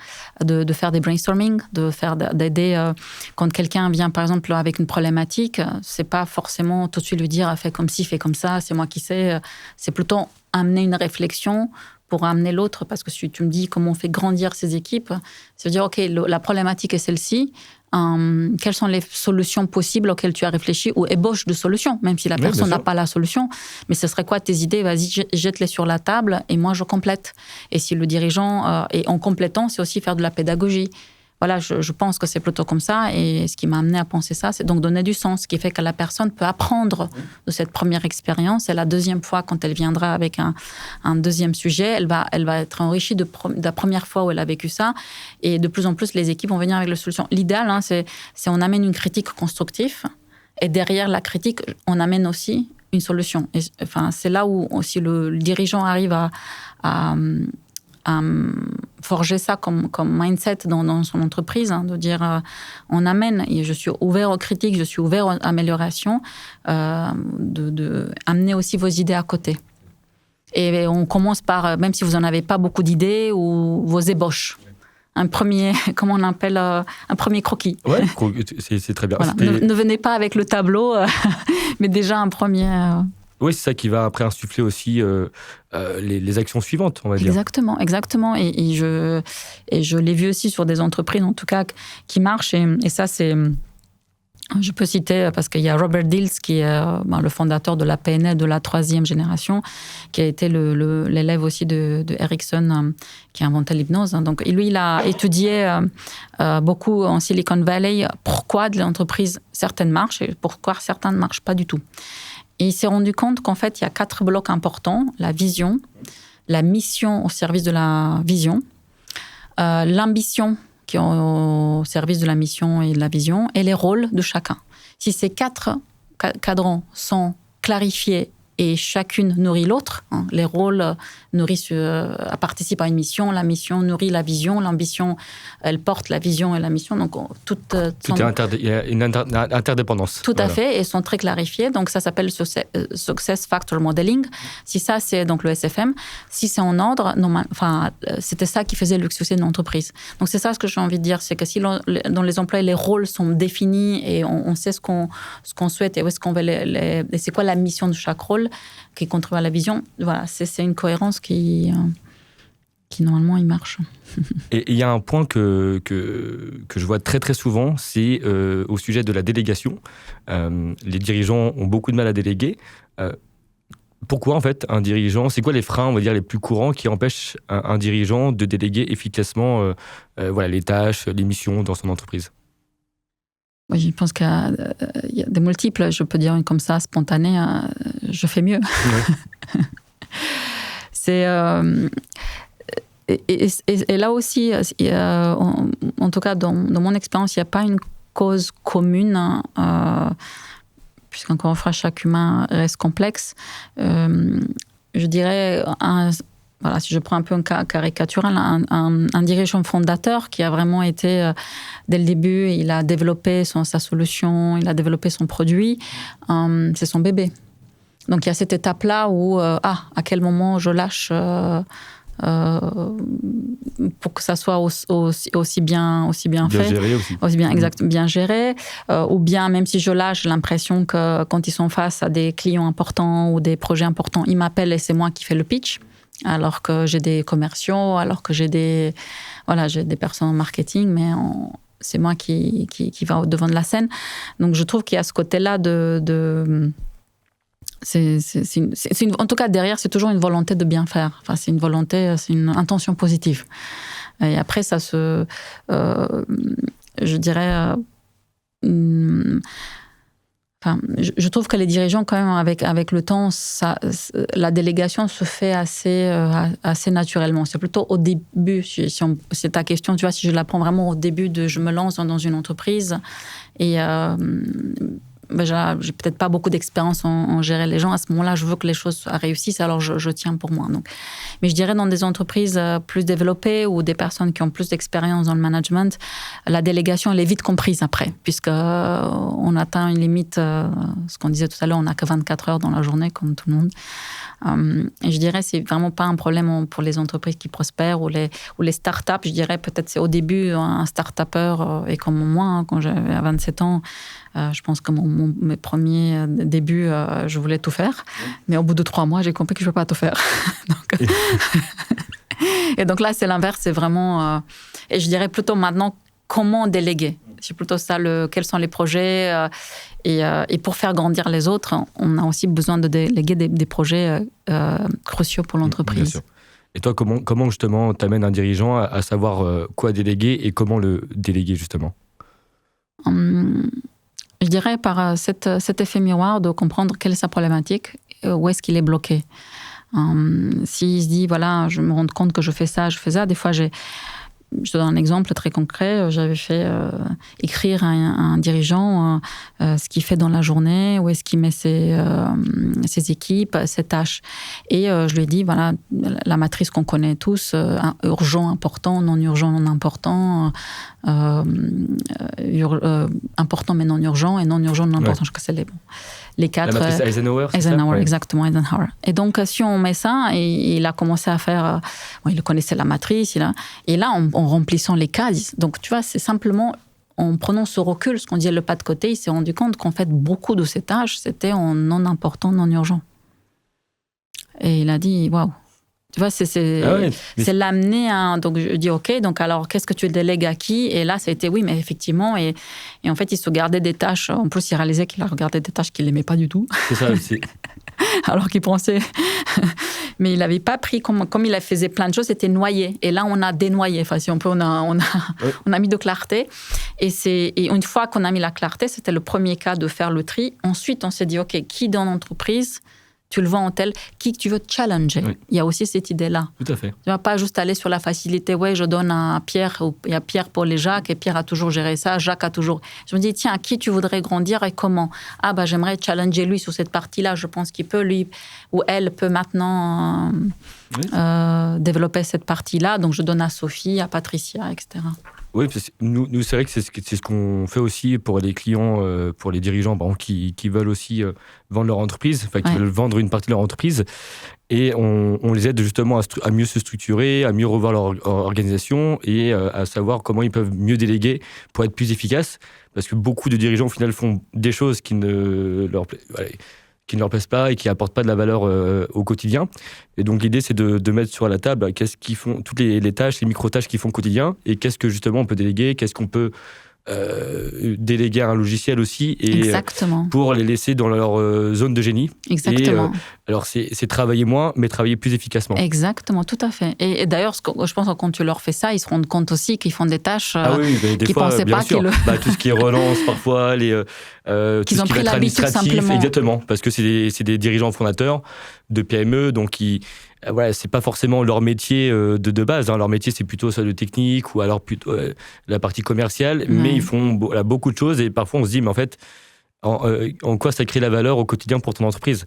de faire des brainstorming, d'aider quand quelqu'un vient par exemple avec une problématique. C'est pas forcément tout de suite lui dire fais comme ci, fais comme ça, c'est moi qui sais. C'est plutôt amener une réflexion pour amener l'autre, parce que si tu me dis comment on fait grandir ces équipes, ça veut dire, OK, la problématique est celle-ci, quelles sont les solutions possibles auxquelles tu as réfléchi, ou ébauche de solutions, même si la personne n'a pas la solution, mais ce serait quoi tes idées, vas-y, jette-les sur la table, et moi je complète. Et si le dirigeant, et en complétant, c'est aussi faire de la pédagogie. Voilà, je pense que c'est plutôt comme ça, et ce qui m'a amené à penser ça, c'est donc donner du sens, ce qui fait que la personne peut apprendre de cette première expérience, et la deuxième fois, quand elle viendra avec un deuxième sujet, elle va être enrichie de la première fois où elle a vécu ça, et de plus en plus, les équipes vont venir avec la solution. L'idéal, c'est on amène une critique constructive, et derrière la critique, on amène aussi une solution. Et, c'est là où aussi le dirigeant arrive à forger ça comme mindset dans son entreprise, de dire on amène, et je suis ouvert aux critiques, je suis ouvert aux améliorations, de amener aussi vos idées à côté. Et on commence par, même si vous n'en avez pas beaucoup d'idées, ou vos ébauches. Un premier, comment on appelle, un premier croquis. Ouais, c'est très bien. Voilà. Ne venez pas avec le tableau, mais déjà un premier... Oui, c'est ça qui va après insuffler aussi les actions suivantes, on va dire. Exactement. Et je l'ai vu aussi sur des entreprises, en tout cas, qui marchent. Et ça, c'est... Je peux citer, parce qu'il y a Robert Dills, qui est le fondateur de la PNL de la 3e génération, qui a été l'élève aussi de Ericsson, qui a inventé l'hypnose. Donc, lui, il a étudié beaucoup en Silicon Valley pourquoi de l'entreprise certaines marchent et pourquoi certaines ne marchent pas du tout. Et il s'est rendu compte qu'en fait, il y a 4 blocs importants: la vision, la mission au service de la vision, l'ambition qui est au service de la mission et de la vision, et les rôles de chacun. Si ces 4 cadrans sont clarifiés et chacune nourrit l'autre, les rôles participent à une mission, la mission nourrit la vision, l'ambition, elle porte la vision et la mission. Donc, il y a une interdépendance. Tout à fait, et sont très clarifiés. Donc, ça s'appelle Success Factor Modeling. Si ça, c'est donc le SFM. Si c'est en ordre, c'était ça qui faisait le succès de l'entreprise. Donc, c'est ça ce que j'ai envie de dire, c'est que si dans les emplois, les rôles sont définis et on sait ce qu'on souhaite et où est-ce qu'on veut et c'est quoi la mission de chaque rôle qui contribue à la vision, voilà, c'est une cohérence qui normalement, il marche. Et il y a un point que je vois très très souvent, c'est au sujet de la délégation. Les dirigeants ont beaucoup de mal à déléguer. Pourquoi, en fait, un dirigeant, c'est quoi les freins, on va dire, les plus courants qui empêchent un dirigeant de déléguer efficacement les tâches, les missions dans son entreprise? Oui, je pense qu'il y a des multiples. Je peux dire comme ça, spontané, je fais mieux. Ouais. C'est... Et là aussi, en tout cas, dans mon expérience, il n'y a pas une cause commune, puisqu'encore une fois, chaque humain reste complexe. Je dirais... si je prends un peu un cas caricatural, un dirigeant fondateur qui a vraiment été, dès le début, il a développé sa solution, il a développé son produit, c'est son bébé. Donc il y a cette étape-là où, à quel moment je lâche pour que ça soit aussi bien fait, géré aussi bien géré, ou bien même si je lâche, j'ai l'impression que quand ils sont face à des clients importants ou des projets importants, ils m'appellent et c'est moi qui fais le pitch. Alors que j'ai des commerciaux, alors que j'ai des personnes en marketing, mais c'est moi qui va au devant de la scène. Donc je trouve qu'il y a ce côté-là en tout cas, derrière, c'est toujours une volonté de bien faire. Enfin, c'est une volonté, c'est une intention positive. Et après, ça se... je dirais... je trouve que les dirigeants, quand même, avec le temps, la délégation se fait assez naturellement. C'est plutôt au début, c'est ta question, tu vois, si je la prends vraiment au début je me lance dans une entreprise et j'ai peut-être pas beaucoup d'expérience en gérer les gens. À ce moment-là, je veux que les choses réussissent, alors je tiens pour moi. Donc. Mais je dirais dans des entreprises plus développées ou des personnes qui ont plus d'expérience dans le management, la délégation, elle est vite comprise après, puisqu'on atteint une limite, ce qu'on disait tout à l'heure, on n'a que 24 heures dans la journée, comme tout le monde. Et je dirais c'est vraiment pas un problème pour les entreprises qui prospèrent ou les start-up. Je dirais peut-être c'est au début un start-upper et comme moi quand j'avais 27 ans, je pense que mes premiers débuts, je voulais tout faire, mais au bout de 3 mois j'ai compris que je ne peux pas tout faire. Et donc là c'est l'inverse, c'est vraiment et je dirais plutôt maintenant comment déléguer. C'est plutôt ça, quels sont les projets. Et pour faire grandir les autres, on a aussi besoin de déléguer des projets cruciaux pour l'entreprise. Bien sûr. Et toi, comment justement t'amènes un dirigeant à savoir quoi déléguer et comment le déléguer justement ? Je dirais par cet effet miroir de comprendre quelle est sa problématique, où est-ce qu'il est bloqué. S'il se dit, voilà, je me rends compte que je fais ça, des fois je te donne un exemple très concret. J'avais fait écrire à un dirigeant ce qu'il fait dans la journée, où est-ce qu'il met ses équipes, ses tâches. Et je lui ai dit, voilà, la matrice qu'on connaît tous, urgent, important, non urgent, non important, important mais non urgent, et non urgent, non important. Je crois que c'est les 4. La matrice Eisenhower, c'est ça ? Eisenhower, exactement, Eisenhower. Et donc, si on met ça, et il a commencé à faire... il connaissait la matrice, et là, en remplissant les cases, donc tu vois, c'est simplement, en prenant ce recul, ce qu'on disait le pas de côté, il s'est rendu compte qu'en fait, beaucoup de ces tâches, c'était en non important, non urgent. Et il a dit, waouh. Tu vois, c'est l'amener à... Donc, je dis, OK, donc alors, qu'est-ce que tu délègues à qui ? Et là, ça a été, oui, mais effectivement. Et en fait, il se gardait des tâches. En plus, il réalisait qu'il a regardé des tâches qu'il n'aimait pas du tout. C'est ça aussi. Alors qu'il pensait... mais il n'avait pas pris... Comme il faisait plein de choses, c'était noyé. Et là, on a dénoyé. Enfin, si on peut, on a mis de clarté. Et une fois qu'on a mis la clarté, c'était le premier cas de faire le tri. Ensuite, on s'est dit, OK, qui dans l'entreprise... Tu le vois en tel, qui tu veux challenger. Oui. Il y a aussi cette idée-là. Tout à fait. Tu ne vas pas juste aller sur la facilité. Ouais, je donne à Pierre, il y a Pierre, Paul et Jacques, et Pierre a toujours géré ça, Jacques a toujours... Je me dis, tiens, à qui tu voudrais grandir et comment ? Ah, j'aimerais challenger lui sur cette partie-là. Je pense qu'il peut, lui ou elle peut maintenant développer cette partie-là. Donc, je donne à Sophie, à Patricia, etc. Oui, nous c'est vrai que c'est ce qu'on fait aussi pour les clients, pour les dirigeants par exemple, qui veulent aussi vendre leur entreprise, qui veulent vendre une partie de leur entreprise. Et on les aide justement à mieux se structurer, à mieux revoir leur organisation et à savoir comment ils peuvent mieux déléguer pour être plus efficaces. Parce que beaucoup de dirigeants, au final, font des choses qui ne leur plaisent pas et qui n'apportent pas de la valeur au quotidien. Et donc, l'idée, c'est de mettre sur la table qu'est-ce qu'ils font, toutes les tâches, les micro-tâches qu'ils font au quotidien et qu'est-ce que, justement, on peut déléguer, qu'est-ce qu'on peut déléguer à un logiciel aussi et pour les laisser dans leur zone de génie. Exactement. Et, alors, c'est travailler moins, mais travailler plus efficacement. Exactement, tout à fait. Et d'ailleurs, je pense que quand tu leur fais ça, ils se rendent compte aussi qu'ils font des tâches qu'ils ne pensaient pas qu'ils le... tout ce qui est relance, parfois, qu'ils ont pris l'habitude simplement. Exactement, parce que c'est des dirigeants fondateurs de PME, donc c'est pas forcément leur métier de base. Leur métier, c'est plutôt ça, le technique ou alors plutôt la partie commerciale. Mais ils font beaucoup de choses et parfois on se dit, mais en fait, en quoi ça crée la valeur au quotidien pour ton entreprise ?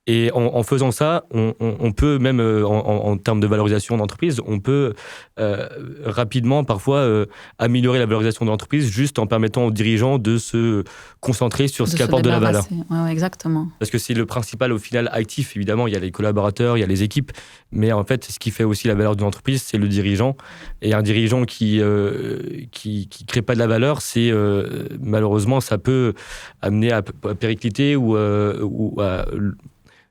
Et en faisant ça, on peut même, en termes de valorisation d'entreprise, on peut rapidement, parfois, améliorer la valorisation de l'entreprise juste en permettant aux dirigeants de se concentrer sur ce qui apporte de la valeur. Ouais, exactement. Parce que c'est le principal, au final, actif. Évidemment, il y a les collaborateurs, il y a les équipes. Mais en fait, ce qui fait aussi la valeur d'une entreprise, c'est le dirigeant. Et un dirigeant qui crée pas de la valeur, malheureusement, ça peut amener à péricliter ou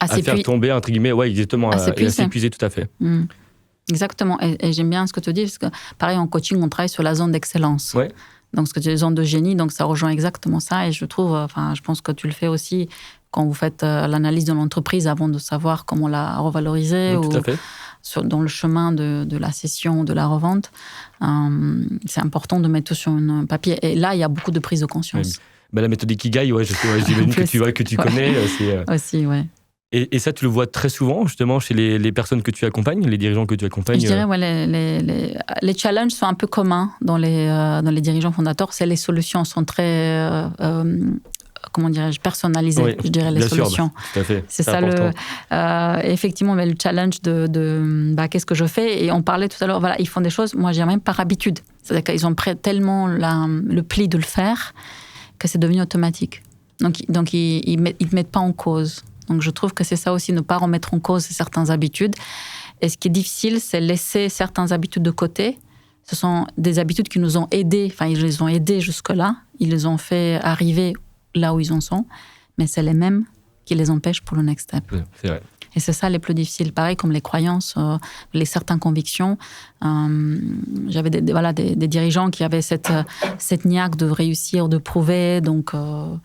à faire tomber, entre guillemets, exactement, à s'épuiser, tout à fait. Exactement, et j'aime bien ce que tu dis, parce que pareil, en coaching, on travaille sur la zone d'excellence. Ouais. Donc, ce que tu dis, zone de génie, donc ça rejoint exactement ça, et je pense que tu le fais aussi quand vous faites l'analyse de l'entreprise avant de savoir comment la revaloriser, tout à fait. Dans le chemin de la cession, de la revente. C'est important de mettre tout sur un papier, et là, il y a beaucoup de prise de conscience. La méthode Ikigai, j'imagine que tu connais. Aussi, ouais. Et ça, tu le vois très souvent, justement, chez les personnes que tu accompagnes, les dirigeants que tu accompagnes. Je dirais, les challenges sont un peu communs dans les dirigeants fondateurs. Les solutions sont très comment dirais-je, personnaliser, je dirais, les solutions. Sûr, tout à fait. C'est ça effectivement, mais le challenge de qu'est-ce que je fais. Et on parlait tout à l'heure, voilà, ils font des choses, moi, j'ai même par habitude. C'est-à-dire qu'ils ont pris tellement le pli de le faire que c'est devenu automatique. Donc ils ne mettent pas en cause. Donc je trouve que c'est ça aussi, ne pas remettre en cause certaines habitudes. Et ce qui est difficile, c'est laisser certaines habitudes de côté. Ce sont des habitudes qui nous ont aidés, enfin ils les ont aidés jusque-là, ils les ont fait arriver là où ils en sont, mais c'est les mêmes qui les empêchent pour le next step. C'est vrai. Et c'est ça les plus difficiles. Pareil comme les croyances, les certaines convictions. J'avais des dirigeants qui avaient cette niaque de réussir, de prouver. Donc, on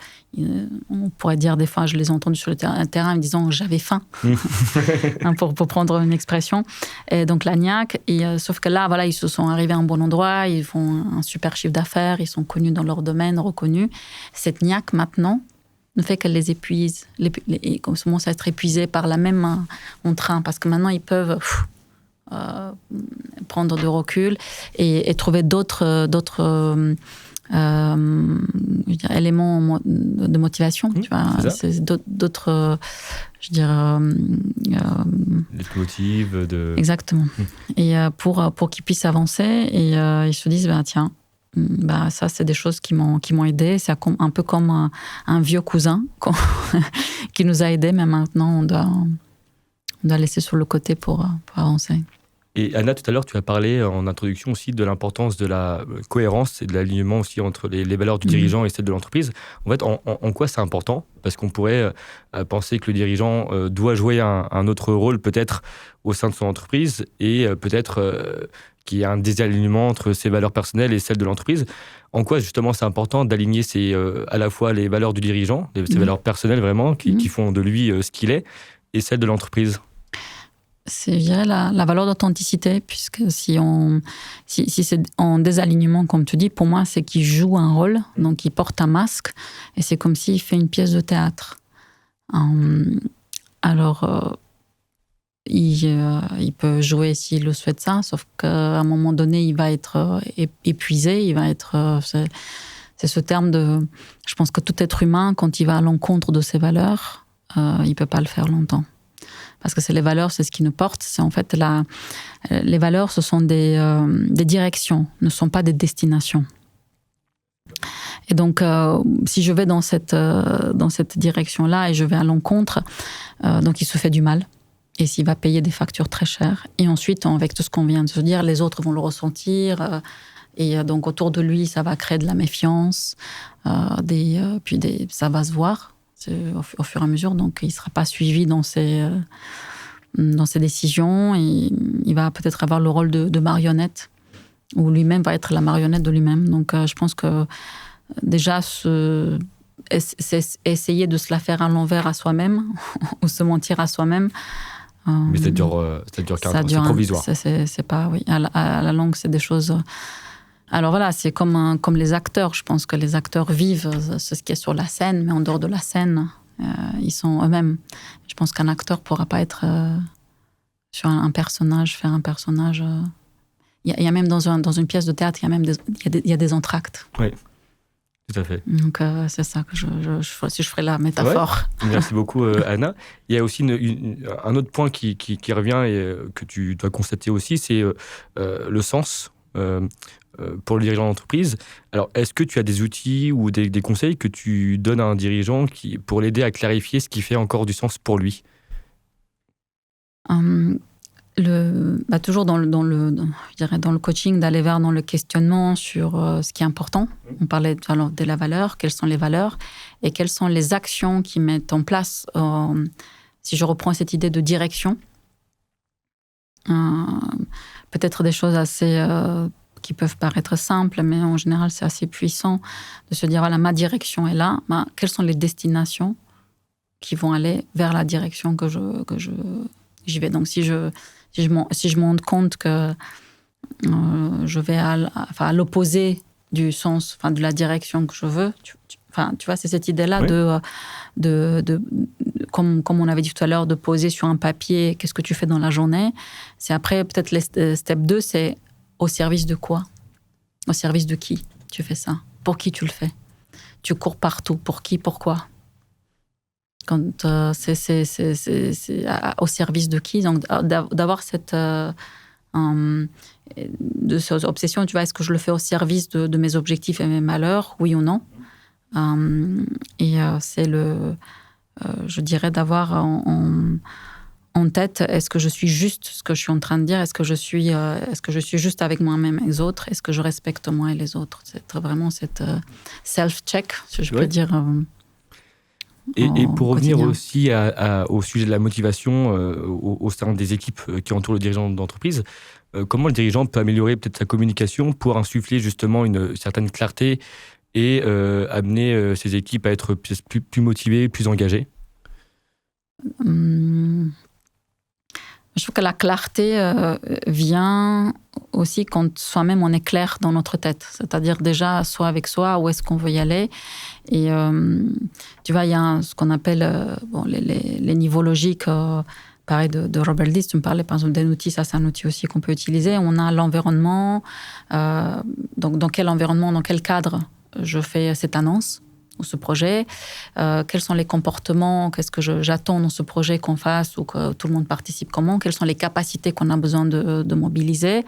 pourrait dire des fois, je les ai entendus sur le terrain me disant j'avais faim, pour prendre une expression. Et donc la niaque. Sauf que là, voilà, ils se sont arrivés à un bon endroit, ils font un super chiffre d'affaires, ils sont connus dans leur domaine, reconnus. Cette niaque maintenant ne fait qu'elle les épuise. Ils commencent à être épuisés par la même entrain, parce que maintenant, ils peuvent prendre du recul et trouver d'autres éléments de motivation. Tu vois, c'est d'autres, je dirais... Les motifs de... Exactement. Et pour qu'ils puissent avancer, et ils se disent, tiens, ça, c'est des choses qui m'ont aidé. C'est un peu comme un vieux cousin qui nous a aidés, mais maintenant, on doit laisser sur le côté pour avancer. Et Anna, tout à l'heure, tu as parlé en introduction aussi de l'importance de la cohérence et de l'alignement aussi entre les valeurs du dirigeant et celles de l'entreprise. En fait, en quoi c'est important ? Parce qu'on pourrait penser que le dirigeant doit jouer un autre rôle peut-être au sein de son entreprise et peut-être qu'il y a un désalignement entre ses valeurs personnelles et celles de l'entreprise. En quoi justement c'est important d'aligner à la fois les valeurs du dirigeant, ses valeurs personnelles vraiment, qui font de lui ce qu'il est, et celles de l'entreprise ? C'est, je dirais, la valeur d'authenticité, puisque si c'est en désalignement, comme tu dis, pour moi, c'est qu'il joue un rôle, donc il porte un masque, et c'est comme s'il fait une pièce de théâtre. Alors, il peut jouer s'il le souhaite ça, sauf qu'à un moment donné, il va être épuisé, il va être... c'est ce terme de... Je pense que tout être humain, quand il va à l'encontre de ses valeurs, il ne peut pas le faire longtemps. Parce que c'est les valeurs, c'est ce qui nous porte. C'est en fait les valeurs, ce sont des directions, ne sont pas des destinations. Et donc, si je vais dans cette direction-là et je vais à l'encontre, donc il se fait du mal. Et s'il va payer des factures très chères. Et ensuite, avec tout ce qu'on vient de se dire, les autres vont le ressentir. Et donc, autour de lui, ça va créer de la méfiance. Puis ça va se voir au fur et à mesure. Donc, il ne sera pas suivi dans ses décisions. Et il va peut-être avoir le rôle de marionnette. Ou lui-même va être la marionnette de lui-même. Donc, je pense que déjà, c'est essayer de se la faire à l'envers à soi-même ou se mentir à soi-même. Mais ça dure c'est provisoire. C'est pas, oui. À la longue, c'est des choses... Alors voilà, c'est comme les acteurs. Je pense que les acteurs vivent ce qui est sur la scène, mais en dehors de la scène, ils sont eux-mêmes. Je pense qu'un acteur ne pourra pas être sur un personnage, faire un personnage... Il y a même dans une pièce de théâtre, il y a des entr'actes. Oui. Tout à fait. Donc, c'est ça que si je ferais la métaphore. Ouais. Merci beaucoup, Anna. Il y a aussi un autre point qui revient et que tu dois constater aussi, c'est le sens pour le dirigeant d'entreprise. Alors, est-ce que tu as des outils ou des conseils que tu donnes à un dirigeant pour l'aider à clarifier ce qui fait encore du sens pour lui ? Toujours dans le coaching, d'aller vers dans le questionnement sur ce qui est important. On parlait de la valeur, quelles sont les valeurs et quelles sont les actions qui mettent en place, si je reprends cette idée de direction, peut-être des choses assez qui peuvent paraître simples, mais en général c'est assez puissant de se dire, voilà, ma direction est là, quelles sont les destinations qui vont aller vers la direction que j'y vais. Donc si je me rends compte que je vais à l'opposé du sens, de la direction que je veux, tu vois, c'est cette idée-là de comme on avait dit tout à l'heure, de poser sur un papier qu'est-ce que tu fais dans la journée. C'est après, peut-être, step 2, c'est au service de quoi ? Au service de qui tu fais ça ? Pour qui tu le fais ? tu cours partout. Pour qui, pourquoi? Quand c'est au service de qui? Donc, d'avoir cette obsession, tu vois, est-ce que je le fais au service de mes objectifs et mes malheurs, oui ou non? C'est je dirais, d'avoir en tête, est-ce que je suis juste ce que je suis en train de dire? Est-ce que je suis juste avec moi-même et les autres? Est-ce que je respecte moi et les autres? C'est vraiment cette self-check, si je peux dire. Et pour revenir aussi au sujet de la motivation au sein des équipes qui entourent le dirigeant d'entreprise, comment le dirigeant peut améliorer peut-être sa communication pour insuffler justement une certaine clarté et amener ses équipes à être plus motivées, plus engagées? Je trouve que la clarté vient aussi quand soi-même on est clair dans notre tête. C'est-à-dire déjà, soit avec soi, où est-ce qu'on veut y aller. Et tu vois, il y a ce qu'on appelle les niveaux logiques, pareil de Robert Dilts. Tu me parlais par exemple d'un outil, ça c'est un outil aussi qu'on peut utiliser. On a l'environnement. Donc dans quel environnement, dans quel cadre je fais cette annonce ou ce projet, quels sont les comportements, qu'est-ce que j'attends dans ce projet qu'on fasse ou que tout le monde participe comment, quelles sont les capacités qu'on a besoin de mobiliser,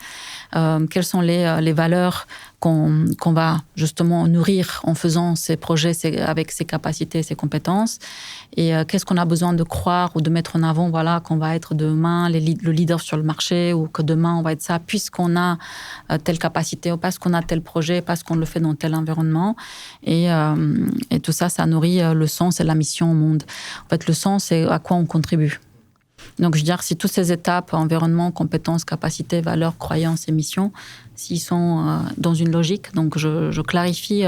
quelles sont les valeurs qu'on va justement nourrir en faisant ces projets avec ses capacités, ses compétences, et qu'est-ce qu'on a besoin de croire ou de mettre en avant, voilà, qu'on va être demain le leader sur le marché, ou que demain on va être ça puisqu'on a telle capacité, ou parce qu'on a tel projet, parce qu'on le fait dans tel environnement, et tout ça, ça nourrit le sens et la mission au monde. En fait, le sens, c'est à quoi on contribue. Donc, je veux dire, si toutes ces étapes, environnement, compétences, capacités, valeurs, croyances et missions, s'ils sont dans une logique, donc je clarifie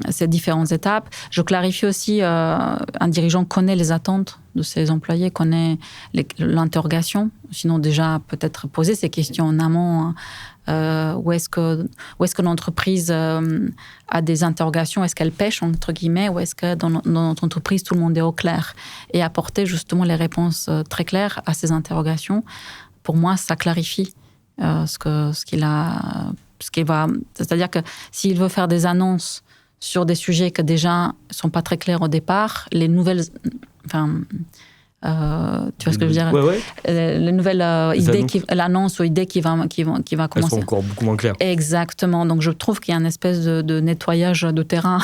ces différentes étapes. Je clarifie aussi, un dirigeant connaît les attentes de ses employés, connaît l'interrogation. Sinon, déjà, peut-être poser ces questions en amont. Où est-ce que l'entreprise a des interrogations? Est-ce qu'elle pêche, entre guillemets, ou est-ce que dans notre entreprise, tout le monde est au clair? Et apporter justement les réponses très claires à ces interrogations. Pour moi, ça clarifie ce qu'il va... C'est-à-dire que s'il veut faire des annonces sur des sujets qui déjà ne sont pas très clairs au départ, les nouvelles... tu vois ce que je veux dire? Ouais. Les nouvelles idées, l'annonce ou idées qui va commencer. Elles sont encore beaucoup moins claires. Exactement. Donc je trouve qu'il y a une espèce de nettoyage de terrain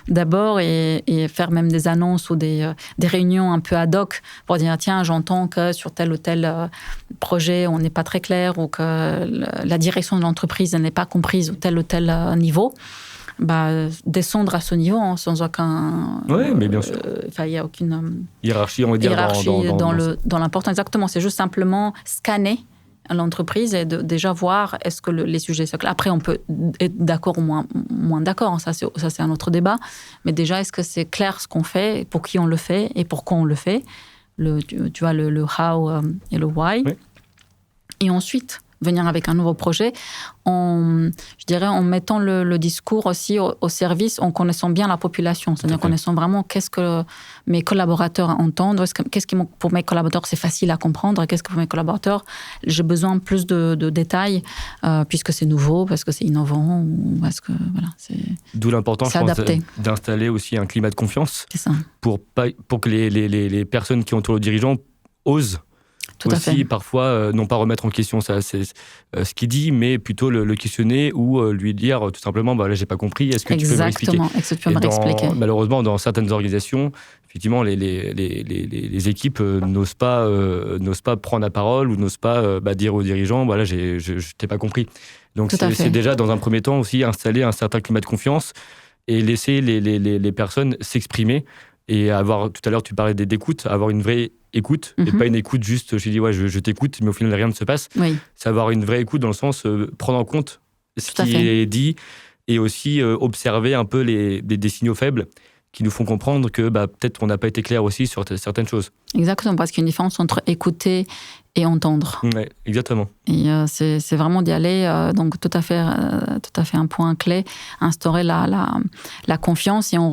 d'abord, et faire même des annonces ou des réunions un peu ad hoc pour dire tiens, j'entends que sur tel ou tel projet on n'est pas très clair, ou que la direction de l'entreprise n'est pas comprise au tel ou tel niveau. Descendre à ce niveau sans aucun... Oui, mais bien sûr. Il n'y a aucune... hiérarchie, on va dire, dans l'important. Exactement, c'est juste simplement scanner l'entreprise et déjà voir est-ce que les sujets sont clairs. Après, on peut être d'accord ou moins d'accord, ça c'est un autre débat. Mais déjà, est-ce que c'est clair ce qu'on fait, pour qui on le fait et pourquoi on le fait, tu vois, le how et le why. Oui. Et ensuite... venir avec un nouveau projet, je dirais en mettant le discours aussi au service, en connaissant bien la population, c'est-à-dire en connaissant vraiment qu'est-ce que mes collaborateurs entendent, qu'est-ce qui, pour mes collaborateurs, c'est facile à comprendre, qu'est-ce que pour mes collaborateurs, j'ai besoin plus de détails, puisque c'est nouveau, parce que c'est innovant, ou parce que, voilà, c'est... D'où l'importance, je pense, d'installer aussi un climat de confiance, c'est ça. Pour que les personnes qui entourent le dirigeant osent tout aussi parfois non pas remettre en question ça, c'est ce qu'il dit, mais plutôt le questionner ou lui dire tout simplement là j'ai pas compris, est-ce que tu peux m'expliquer? Est-ce que tu peux me réexpliquer? Malheureusement, dans certaines organisations, effectivement, les équipes n'osent pas prendre la parole ou n'osent pas dire aux dirigeants voilà, je t'ai pas compris. Donc c'est déjà dans un premier temps aussi installer un certain climat de confiance et laisser les personnes s'exprimer. Et avoir, tout à l'heure tu parlais d'écoute, avoir une vraie écoute, et pas une écoute juste, je dis ouais je t'écoute, mais au final rien ne se passe. Oui. C'est avoir une vraie écoute dans le sens prendre en compte ce qui est dit, et aussi observer un peu des signaux faibles qui nous font comprendre que peut-être on n'a pas été clair aussi sur certaines choses. Exactement, parce qu'il y a une différence entre écouter et entendre. Ouais, exactement. Et c'est vraiment d'y aller, donc tout à fait un point clé, instaurer la confiance. Et on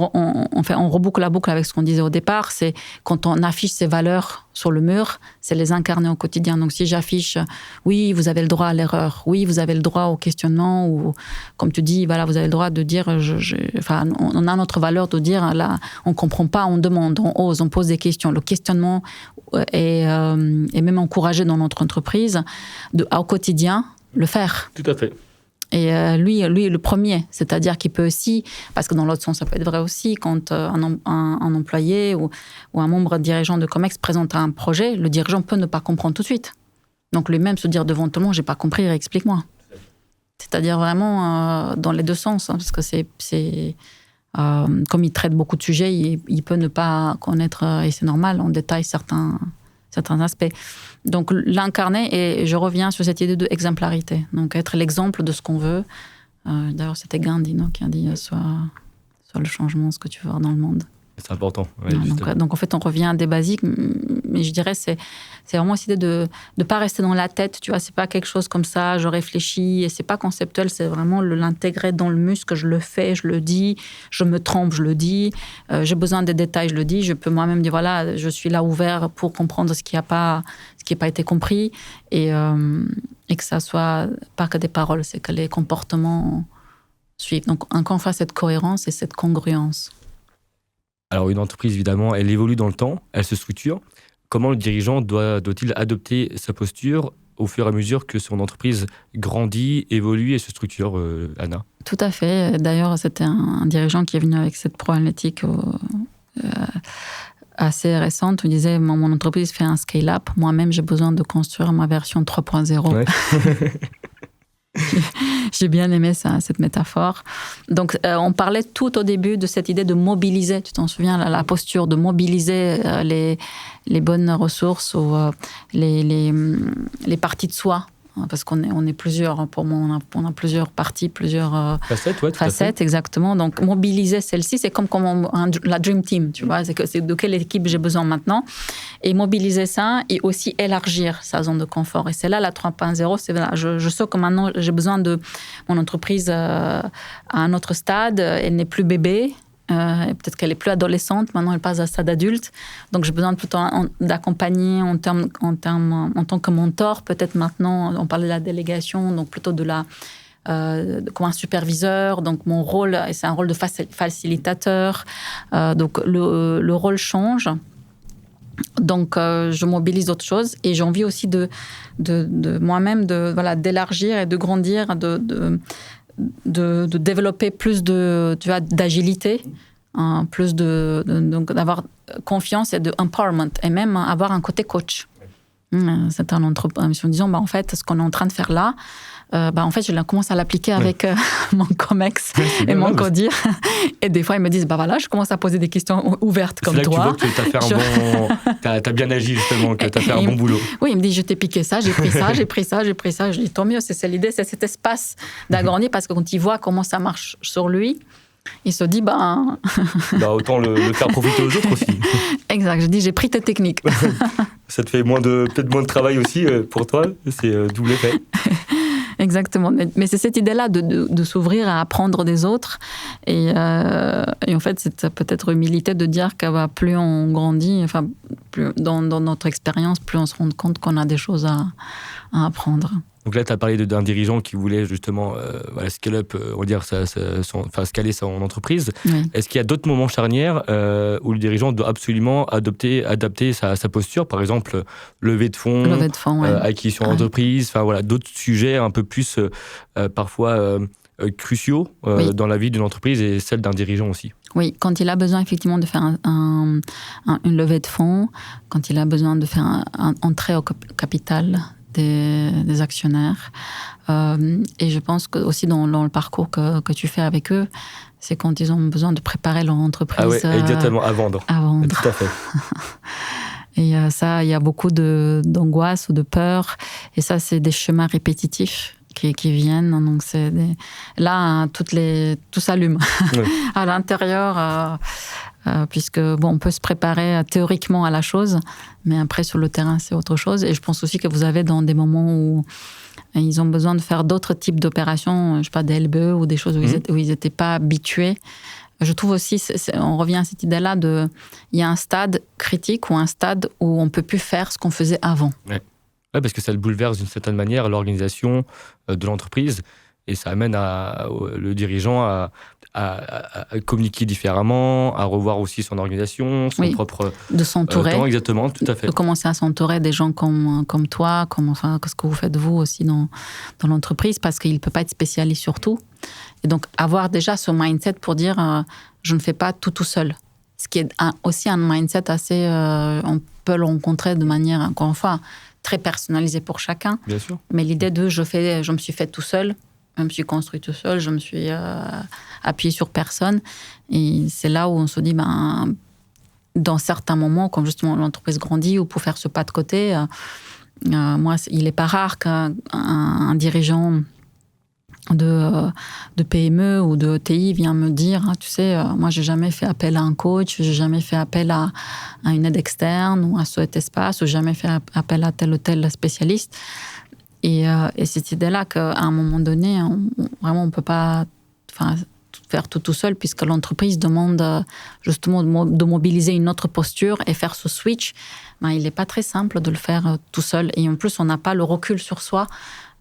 reboucle la boucle avec ce qu'on disait au départ, c'est quand on affiche ses valeurs sur le mur, c'est les incarner au quotidien. Donc si j'affiche, oui, vous avez le droit à l'erreur, oui, vous avez le droit au questionnement, ou comme tu dis, voilà, vous avez le droit de dire, on a notre valeur de dire, là, on comprend pas, on demande, on ose, on pose des questions. Le questionnement est même encouragé dans notre entreprise, au quotidien, le faire. Tout à fait. Et lui, le premier, c'est-à-dire qu'il peut aussi, parce que dans l'autre sens, ça peut être vrai aussi, quand un employé ou un membre dirigeant de Comex présente un projet, le dirigeant peut ne pas comprendre tout de suite. Donc lui-même se dire devant tout le monde, j'ai pas compris, explique-moi. C'est-à-dire vraiment dans les deux sens, hein, parce que c'est comme il traite beaucoup de sujets, il peut ne pas connaître, et c'est normal, en détail certains aspects. Donc l'incarner, et je reviens sur cette idée de exemplarité. Donc être l'exemple de ce qu'on veut. D'ailleurs, c'était Gandhi qui a dit sois le changement, ce que tu veux voir dans le monde. C'est important. Ouais, donc en fait, on revient à des basiques, mais je dirais c'est vraiment cette idée de ne pas rester dans la tête, tu vois, c'est pas quelque chose comme ça, je réfléchis, et c'est pas conceptuel, c'est vraiment l'intégrer dans le muscle, je le fais, je le dis, je me trompe, je le dis, j'ai besoin des détails, je le dis, je peux moi-même dire, voilà, je suis là ouvert pour comprendre ce qui n'a pas été compris, et que ça soit pas que des paroles, c'est que les comportements suivent. Donc encore une fois, cette cohérence et cette congruence. Alors une entreprise, évidemment, elle évolue dans le temps, elle se structure. Comment le dirigeant doit-il adopter sa posture au fur et à mesure que son entreprise grandit, évolue et se structure, Anna? Tout à fait. D'ailleurs, c'était un dirigeant qui est venu avec cette problématique assez récente. Il disait, mon entreprise fait un scale-up. Moi-même, j'ai besoin de construire ma version 3.0. Ouais. J'ai bien aimé cette métaphore. Donc, on parlait tout au début de cette idée de mobiliser, tu t'en souviens, la posture de mobiliser les bonnes ressources ou les parties de soi. Parce qu'on est plusieurs, pour moi, on a plusieurs parties, plusieurs facettes, exactement. Donc, mobiliser celle-ci, c'est comme la Dream Team, tu vois, c'est de quelle équipe j'ai besoin maintenant. Et mobiliser ça et aussi élargir sa zone de confort. Et c'est là, la 3.0, c'est là, je sais que maintenant, j'ai besoin de mon entreprise à un autre stade, elle n'est plus bébé. Peut-être qu'elle est plus adolescente, maintenant elle passe à stade adulte. Donc j'ai besoin plutôt d'accompagner en tant que mentor. Peut-être maintenant, on parle de la délégation, donc plutôt comme un superviseur. Donc mon rôle, c'est un rôle de facilitateur. Donc le rôle change. Donc je mobilise d'autres choses et j'ai envie aussi de moi-même d'élargir et de grandir, de développer plus d'agilité, plus donc d'avoir confiance et de empowerment, et même avoir un côté coach. C'est un entrepreneur, en disant, en fait, ce qu'on est en train de faire là, en fait, je commence à l'appliquer avec mon Comex et mon Codir. Et des fois, ils me disent, voilà, je commence à poser des questions ouvertes comme toi. C'est là que tu vois que t'as bien agi, justement, que t'as fait un bon boulot. Oui, il me dit, je t'ai piqué ça, j'ai pris ça, j'ai pris ça, j'ai pris ça. Je dis, tant mieux, c'est l'idée, c'est cet espace d'agrandir, parce que quand il voit comment ça marche sur lui, il se dit, autant le faire profiter aux autres aussi. Exact, je dis, j'ai pris tes techniques. Ça te fait peut-être moins de travail aussi pour toi, c'est double effet. Exactement, mais c'est cette idée-là de s'ouvrir à apprendre des autres, et en fait, c'est peut-être humilité de dire que plus on grandit, enfin, plus dans notre expérience, plus on se rend compte qu'on a des choses à apprendre. Donc là, tu as parlé d'un dirigeant qui voulait justement scale up, on va dire, scaler son entreprise. Oui. Est-ce qu'il y a d'autres moments charnières où le dirigeant doit absolument adapter sa posture, par exemple levée de fonds, acquisition d'entreprise, d'autres sujets un peu plus parfois cruciaux dans la vie d'une entreprise et celle d'un dirigeant aussi? Oui, quand il a besoin effectivement de faire une levée de fonds, quand il a besoin de faire un entrée au capital des actionnaires. Et je pense que aussi dans le parcours que tu fais avec eux, c'est quand ils ont besoin de préparer leur entreprise. Ah oui, exactement, à vendre. Tout à fait. Et ça, il y a beaucoup d'angoisse ou de peur. Et ça, c'est des chemins répétitifs qui viennent. Donc, là, tout s'allume. Oui. À l'intérieur, puisque on peut se préparer théoriquement à la chose, mais après sur le terrain c'est autre chose. Et je pense aussi que vous avez dans des moments où ils ont besoin de faire d'autres types d'opérations, je sais pas, des LBE ou des choses où ils n'étaient pas habitués. Je trouve aussi, on revient à cette idée-là il y a un stade critique ou un stade où on ne peut plus faire ce qu'on faisait avant. Ouais, parce que ça bouleverse d'une certaine manière l'organisation de l'entreprise et ça amène le dirigeant à communiquer différemment, à revoir aussi son organisation, son propre de s'entourer. Temps. Exactement, tout à fait. De commencer à s'entourer des gens comme toi, ce que vous faites vous aussi dans l'entreprise, parce qu'il ne peut pas être spécialiste sur tout. Et donc, avoir déjà ce mindset pour dire je ne fais pas tout seul. Ce qui est aussi un mindset assez... on peut le rencontrer de manière, encore une fois, très personnalisée pour chacun. Bien sûr. Mais l'idée de je me suis fait tout seul, je me suis construit tout seul, je me suis appuyé sur personne. Et c'est là où on se dit, dans certains moments, comme justement l'entreprise grandit, ou pour faire ce pas de côté, moi, il n'est pas rare qu'un dirigeant de PME ou de TI vient me dire, tu sais, moi j'ai jamais fait appel à un coach, j'ai jamais fait appel à une aide externe ou à cet espace, ou jamais fait appel à tel ou tel spécialiste. Et cette idée-là qu'à un moment donné, on peut pas faire tout seul, puisque l'entreprise demande justement de mobiliser une autre posture et faire ce switch. Il n'est pas très simple de le faire tout seul. Et en plus, on n'a pas le recul sur soi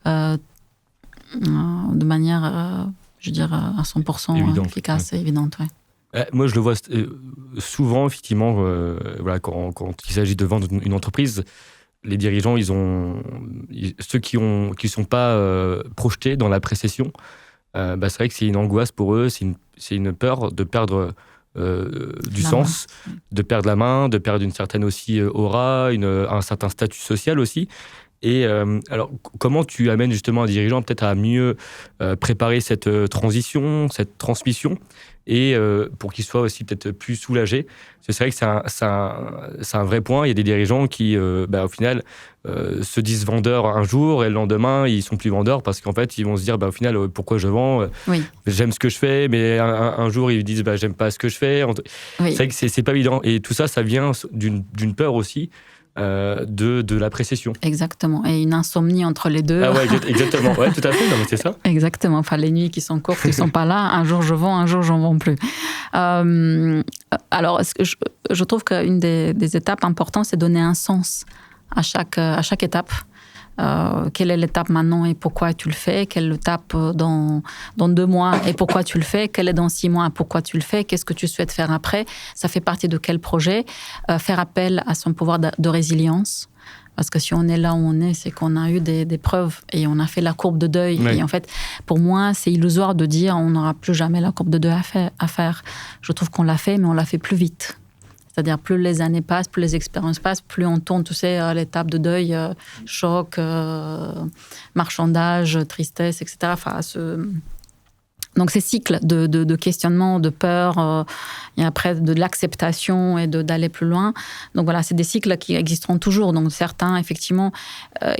de manière, je veux dire, à 100% évidente, efficace et évidente. Ouais. Moi, je le vois souvent, effectivement, quand il s'agit de vendre une entreprise, les dirigeants, ceux qui sont pas projetés dans la précession, c'est vrai que c'est une angoisse pour eux, c'est une peur de perdre du sens, de perdre la main, de perdre une certaine aussi aura, un certain statut social aussi. Et alors, comment tu amènes justement un dirigeant peut-être à mieux préparer cette transition, cette transmission, et pour qu'il soit aussi peut-être plus soulagé? Parce que c'est vrai que c'est un vrai point. Il y a des dirigeants qui, au final, se disent vendeurs un jour et le lendemain, ils sont plus vendeurs parce qu'en fait, ils vont se dire, au final, pourquoi je vends? J'aime ce que je fais, mais un jour, ils disent, j'aime pas ce que je fais. C'est vrai que c'est pas évident. Et tout ça, ça vient d'une peur aussi. De la précession. Exactement. Et une insomnie entre les deux. Ah ouais, exactement. Ouais, tout à fait. Non, mais c'est ça. Exactement. Enfin, les nuits qui sont courtes, ils sont pas là. Un jour, je vends, un jour, j'en vends plus. Alors, je trouve qu'une des étapes importantes, c'est donner un sens à chaque étape. Quelle est l'étape maintenant et pourquoi tu le fais? Quelle est l'étape dans 2 mois et pourquoi tu le fais? Quelle est dans 6 mois et pourquoi tu le fais? Qu'est-ce que tu souhaites faire après? Ça fait partie de quel projet? Faire appel à son pouvoir de résilience. Parce que si on est là où on est, c'est qu'on a eu des preuves et on a fait la courbe de deuil. Oui. Et en fait, pour moi, c'est illusoire de dire on n'aura plus jamais la courbe de deuil à faire. Je trouve qu'on l'a fait, mais on l'a fait plus vite. C'est-à-dire, plus les années passent, plus les expériences passent, plus on tourne, tu sais, l'étape de deuil, choc, marchandage, tristesse, etc. Enfin, donc, ces cycles de questionnement, de peur, et après de l'acceptation et d'aller plus loin. Donc, voilà, c'est des cycles qui existeront toujours. Donc, certains, effectivement,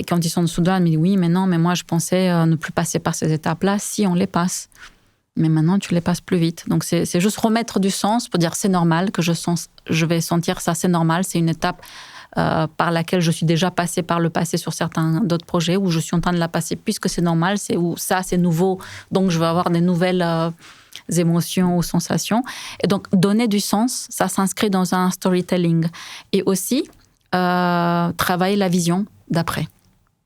quand ils sont sous douane, me disent oui, mais non, mais moi, je pensais ne plus passer par ces étapes-là. Si, on les passe. Mais maintenant, tu les passes plus vite. Donc, c'est juste remettre du sens pour dire c'est normal que je vais sentir ça, c'est normal. C'est une étape par laquelle je suis déjà passée par le passé sur certains d'autres projets, où je suis en train de la passer puisque c'est normal, c'est nouveau. Donc, je vais avoir des nouvelles émotions ou sensations. Et donc, donner du sens, ça s'inscrit dans un storytelling. Et aussi, travailler la vision d'après.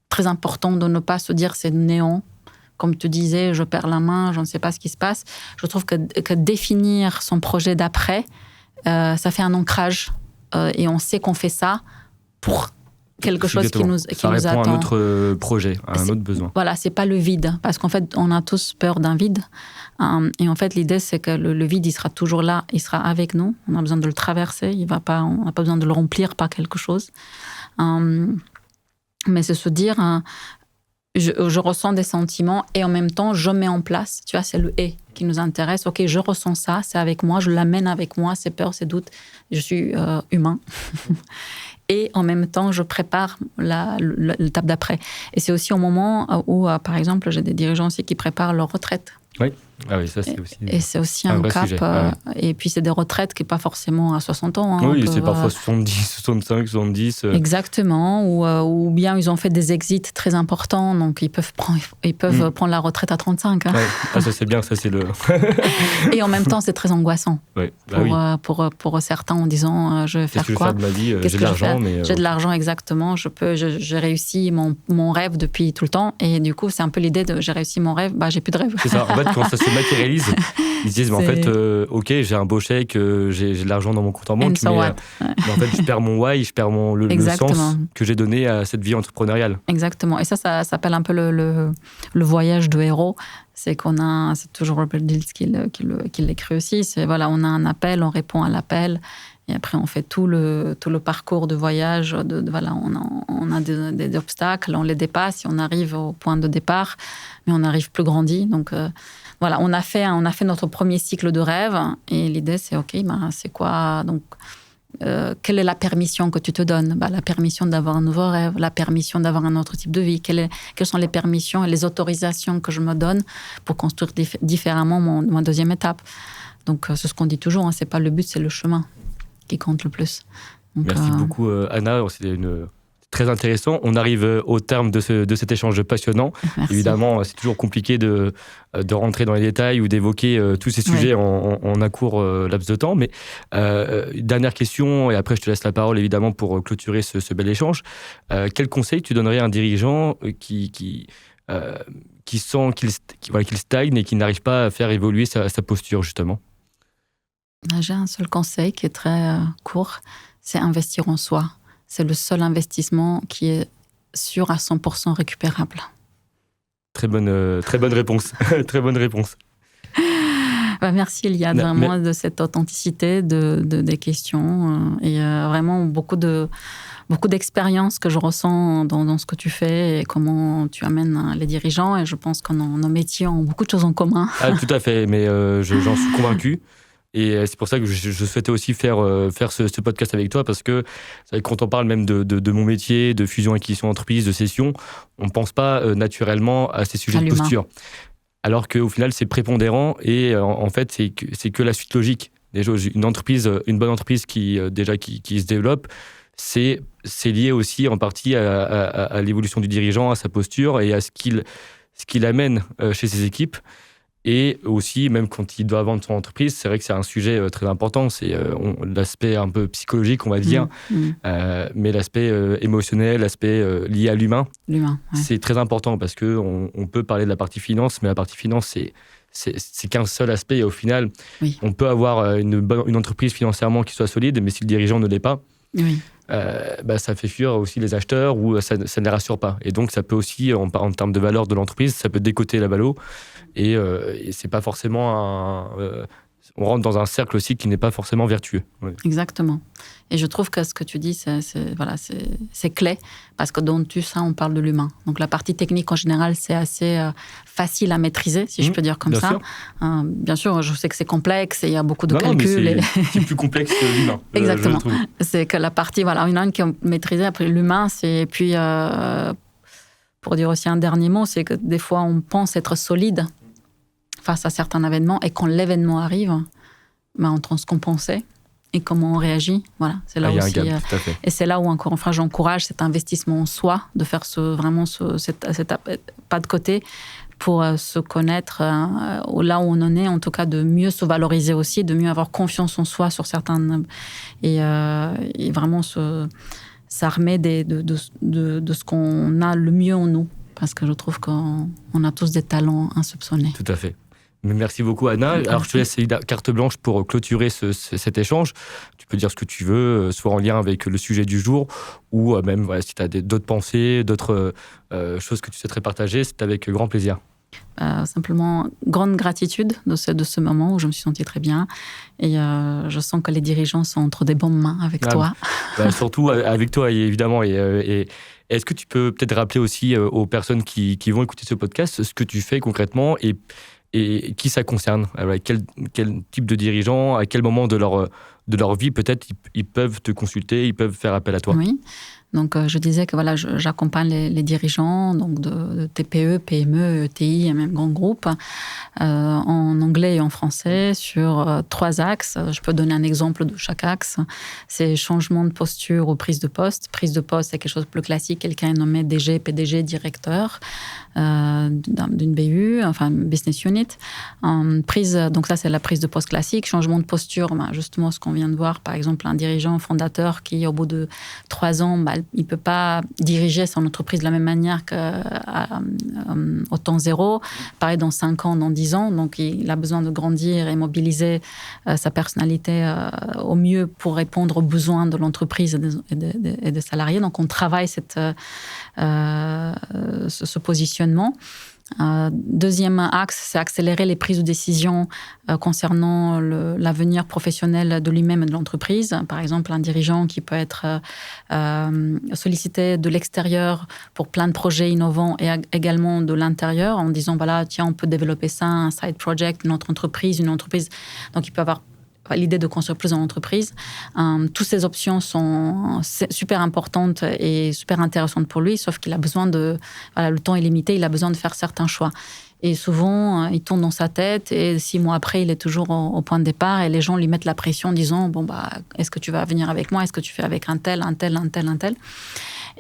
Très important de ne pas se dire c'est néant. Comme tu disais, je perds la main, je ne sais pas ce qui se passe. Je trouve que définir son projet d'après, ça fait un ancrage. Et on sait qu'on fait ça pour quelque chose qui nous attend. Ça répond à un autre projet, à un autre besoin. Voilà, c'est pas le vide. Parce qu'en fait, on a tous peur d'un vide. Et en fait, l'idée, c'est que le vide, il sera toujours là, il sera avec nous. On a besoin de le traverser. On n'a pas besoin de le remplir par quelque chose. Mais c'est se dire... Je ressens des sentiments et en même temps, je mets en place. Tu vois, c'est le « et » qui nous intéresse. OK, je ressens ça, c'est avec moi, je l'amène avec moi, ces peurs, ces doutes. Je suis humain. Et en même temps, je prépare l'étape d'après. Et c'est aussi au moment où, par exemple, j'ai des dirigeants aussi qui préparent leur retraite. Oui. Ah oui, ça c'est aussi... Et c'est aussi un cap. Sujet, et puis c'est des retraites qui n'est pas forcément à 60 ans. Oui, c'est parfois 70, 65, 70. Exactement. Ou bien ils ont fait des exits très importants, donc ils peuvent prendre la retraite à 35. Hein. Ouais. Ah, ça c'est bien, ça c'est le... Et en même temps, c'est très angoissant pour certains en disant je vais faire quoi? Qu'est-ce que je vais faire de ma vie? J'ai de l'argent, mais... J'ai de l'argent, exactement. J'ai réussi mon rêve depuis tout le temps. Et du coup, c'est un peu l'idée de j'ai réussi mon rêve, j'ai plus de rêve. C'est ça. En fait, quand ça se matérialise, ils se disent, mais en fait, ok, j'ai un beau chèque, j'ai de l'argent dans mon compte en banque, mais en fait, je perds mon why, je perds le sens que j'ai donné à cette vie entrepreneuriale. Exactement. Et ça s'appelle un peu le voyage de héros. C'est toujours Robert Dilts qui l'écrit aussi. C'est voilà, on a un appel, on répond à l'appel. Et après, on fait tout le parcours de voyage. Voilà, on a des obstacles, on les dépasse et on arrive au point de départ, mais on arrive plus grandi. Donc, voilà, on a fait notre premier cycle de rêve. Et l'idée, c'est OK, c'est quoi donc, quelle est la permission que tu te donnes? La permission d'avoir un nouveau rêve, la permission d'avoir un autre type de vie. Quelles sont les permissions et les autorisations que je me donne pour construire différemment ma deuxième étape? Donc, c'est ce qu'on dit toujours, hein, c'est pas le but, c'est le chemin qui compte le plus. Donc, merci beaucoup, Anna. C'était très intéressant. On arrive au terme de cet échange passionnant. Merci. Évidemment, c'est toujours compliqué de rentrer dans les détails ou d'évoquer tous ces sujets en un court laps de temps. Mais dernière question, et après je te laisse la parole évidemment pour clôturer ce bel échange. Quel conseil tu donnerais à un dirigeant qui sent qu'il stagne et qui n'arrive pas à faire évoluer sa posture, justement? J'ai un seul conseil qui est très court, c'est investir en soi. C'est le seul investissement qui est sûr à 100% récupérable. Très bonne réponse. Très bonne réponse. Merci Eliade, vraiment de cette authenticité des questions et vraiment beaucoup d'expérience que je ressens dans ce que tu fais et comment tu amènes les dirigeants. Et je pense que nos métiers ont beaucoup de choses en commun. Ah, tout à fait, mais j'en suis convaincu. Et c'est pour ça que je souhaitais aussi faire ce podcast avec toi, parce que quand on parle même de mon métier, de fusion-acquisition d'entreprise, de cession, on ne pense pas naturellement à ces sujets de posture. Alors qu'au final, c'est prépondérant et en fait, c'est que la suite logique. Déjà, une bonne entreprise qui se développe, c'est lié aussi en partie à l'évolution du dirigeant, à sa posture et à ce qu'il amène chez ses équipes. Et aussi, même quand il doit vendre son entreprise, c'est vrai que c'est un sujet très important. C'est l'aspect un peu psychologique, on va dire, mais l'aspect émotionnel, l'aspect lié à l'humain, c'est très important parce qu'on peut parler de la partie finance, mais la partie finance, c'est qu'un seul aspect. Et au final, on peut avoir une entreprise financièrement qui soit solide, mais si le dirigeant ne l'est pas, ça fait fuir aussi les acheteurs ou ça ne les rassure pas. Et donc, ça peut aussi, en termes de valeur de l'entreprise, ça peut décoter la ballot. Et c'est pas forcément on rentre dans un cercle aussi qui n'est pas forcément vertueux. Exactement. Et je trouve que ce que tu dis, c'est clé, parce que dans tout ça, on parle de l'humain. Donc la partie technique, en général, c'est assez facile à maîtriser, si je peux dire comme bien ça. Sûr. Bien sûr, je sais que c'est complexe et il y a beaucoup de calculs. C'est plus complexe que l'humain. Exactement. C'est que la partie humaine qui est maîtrisée, après l'humain, c'est... Puis, pour dire aussi un dernier mot, c'est que des fois, on pense être solide face à certains événements, et quand l'événement arrive, on trans ce qu'on pensait et comment on réagit. Voilà, c'est là aussi. Et c'est là où, encore une fois, j'encourage cet investissement en soi, de faire cet pas de côté pour se connaître là où on en est, en tout cas de mieux se valoriser aussi, de mieux avoir confiance en soi sur certains... Et vraiment s'armer de ce qu'on a le mieux en nous. Parce que je trouve qu'on a tous des talents insoupçonnés. Tout à fait. Merci beaucoup, Anna. Alors, je te laisse carte blanche pour clôturer cet échange. Tu peux dire ce que tu veux, soit en lien avec le sujet du jour, ou même si tu as d'autres pensées, d'autres choses que tu souhaiterais partager, c'est avec grand plaisir. Simplement, grande gratitude de ce moment où je me suis sentie très bien. Et je sens que les dirigeants sont entre des bonnes mains avec toi. Surtout avec toi, évidemment. Et est-ce que tu peux peut-être rappeler aussi aux personnes qui vont écouter ce podcast ce que tu fais concrètement et qui ça concerne? Quel type de dirigeants, à quel moment de leur vie peut-être ils peuvent te consulter, ils peuvent faire appel à toi? Oui. Donc, je disais que voilà, j'accompagne les dirigeants donc de TPE, PME, ETI et même grands groupes en anglais et en français sur 3 axes. Je peux donner un exemple de chaque axe. C'est changement de posture ou prise de poste. Prise de poste, c'est quelque chose de plus classique. Quelqu'un est nommé DG, PDG, directeur d'une BU, enfin business unit. Donc ça, c'est la prise de poste classique. Changement de posture, justement ce qu'on vient de voir, par exemple, un dirigeant fondateur qui, au bout de 3 ans, il ne peut pas diriger son entreprise de la même manière qu'au temps zéro. Pareil, dans 5 ans, dans 10 ans. Donc, il a besoin de grandir et mobiliser sa personnalité au mieux pour répondre aux besoins de l'entreprise et des salariés. Donc, on travaille ce positionnement. Deuxième axe, c'est accélérer les prises de décision concernant l'avenir professionnel de lui-même et de l'entreprise. Par exemple, un dirigeant qui peut être sollicité de l'extérieur pour plein de projets innovants et également de l'intérieur en disant, voilà, tiens, on peut développer ça, un side project, une autre entreprise. Donc, il peut avoir l'idée de construire plus en entreprise. Toutes ces options sont super importantes et super intéressantes pour lui, sauf qu'il a besoin le temps est limité, il a besoin de faire certains choix. Et souvent, il tourne dans sa tête et 6 mois après, il est toujours au point de départ et les gens lui mettent la pression en disant, est-ce que tu vas venir avec moi? Est-ce que tu fais avec un tel?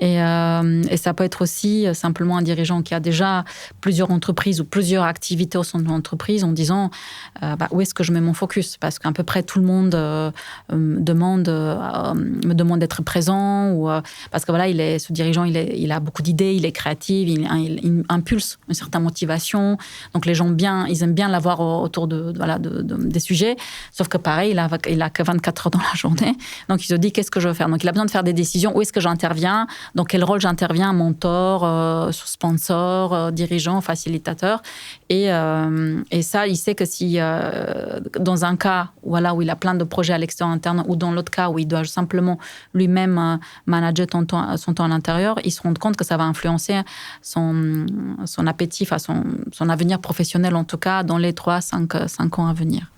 Et ça peut être aussi simplement un dirigeant qui a déjà plusieurs entreprises ou plusieurs activités au sein de l'entreprise en disant où est-ce que je mets mon focus? Parce qu'à peu près tout le monde me demande d'être présent parce que voilà, ce dirigeant, il a beaucoup d'idées, il est créatif, il impulse une certaine motivation. Donc les gens ils aiment bien l'avoir autour des sujets. Sauf que pareil, il a que 24 heures dans la journée. Donc il se dit, qu'est-ce que je veux faire? Donc il a besoin de faire des décisions. Où est-ce que j'interviens? Dans quel rôle j'interviens? Mentor, sponsor, dirigeant, facilitateur. Et ça, il sait que si dans un cas où il a plein de projets à l'extérieur interne ou dans l'autre cas où il doit simplement lui-même manager son temps à l'intérieur, il se rend compte que ça va influencer son appétit, son avenir professionnel en tout cas dans les 3-5 ans à venir.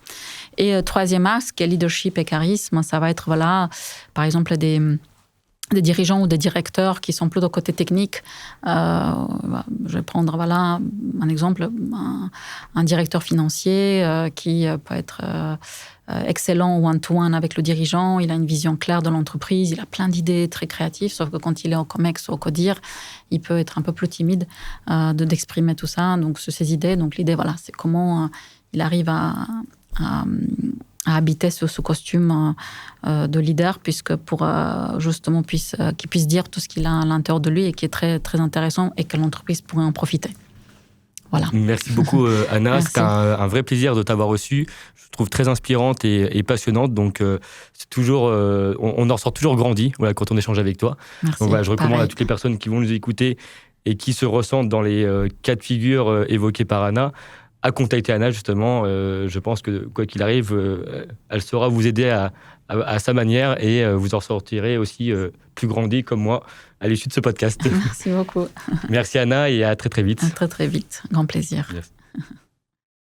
Et troisième axe, qui est leadership et charisme, ça va être par exemple des dirigeants ou des directeurs qui sont plutôt côté technique. Je vais prendre un exemple, un directeur financier qui peut être excellent one-to-one avec le dirigeant, il a une vision claire de l'entreprise, il a plein d'idées très créatives, sauf que quand il est au COMEX ou au CODIR, il peut être un peu plus timide d'exprimer tout ça, donc ces idées. Donc l'idée, c'est comment il arrive à habiter ce costume de leader, puisque pour justement qu'il puisse dire tout ce qu'il a à l'intérieur de lui et qui est très, très intéressant et que l'entreprise pourrait en profiter. Voilà. Merci beaucoup Anna, Merci. C'était un vrai plaisir de t'avoir reçue. Je trouve très inspirante et passionnante, donc c'est toujours, on en ressort toujours grandi quand on échange avec toi. Merci. Donc je recommande Pareil. à toutes les personnes qui vont nous écouter et qui se ressentent dans les cas de figure évoqués par Anna, à contacter Anna justement. Je pense que quoi qu'il arrive, elle saura vous aider à sa manière et vous en sortirez aussi plus grandi comme moi à l'issue de ce podcast. Merci beaucoup. Merci Anna et à très très vite. À très très vite. Grand plaisir. Merci.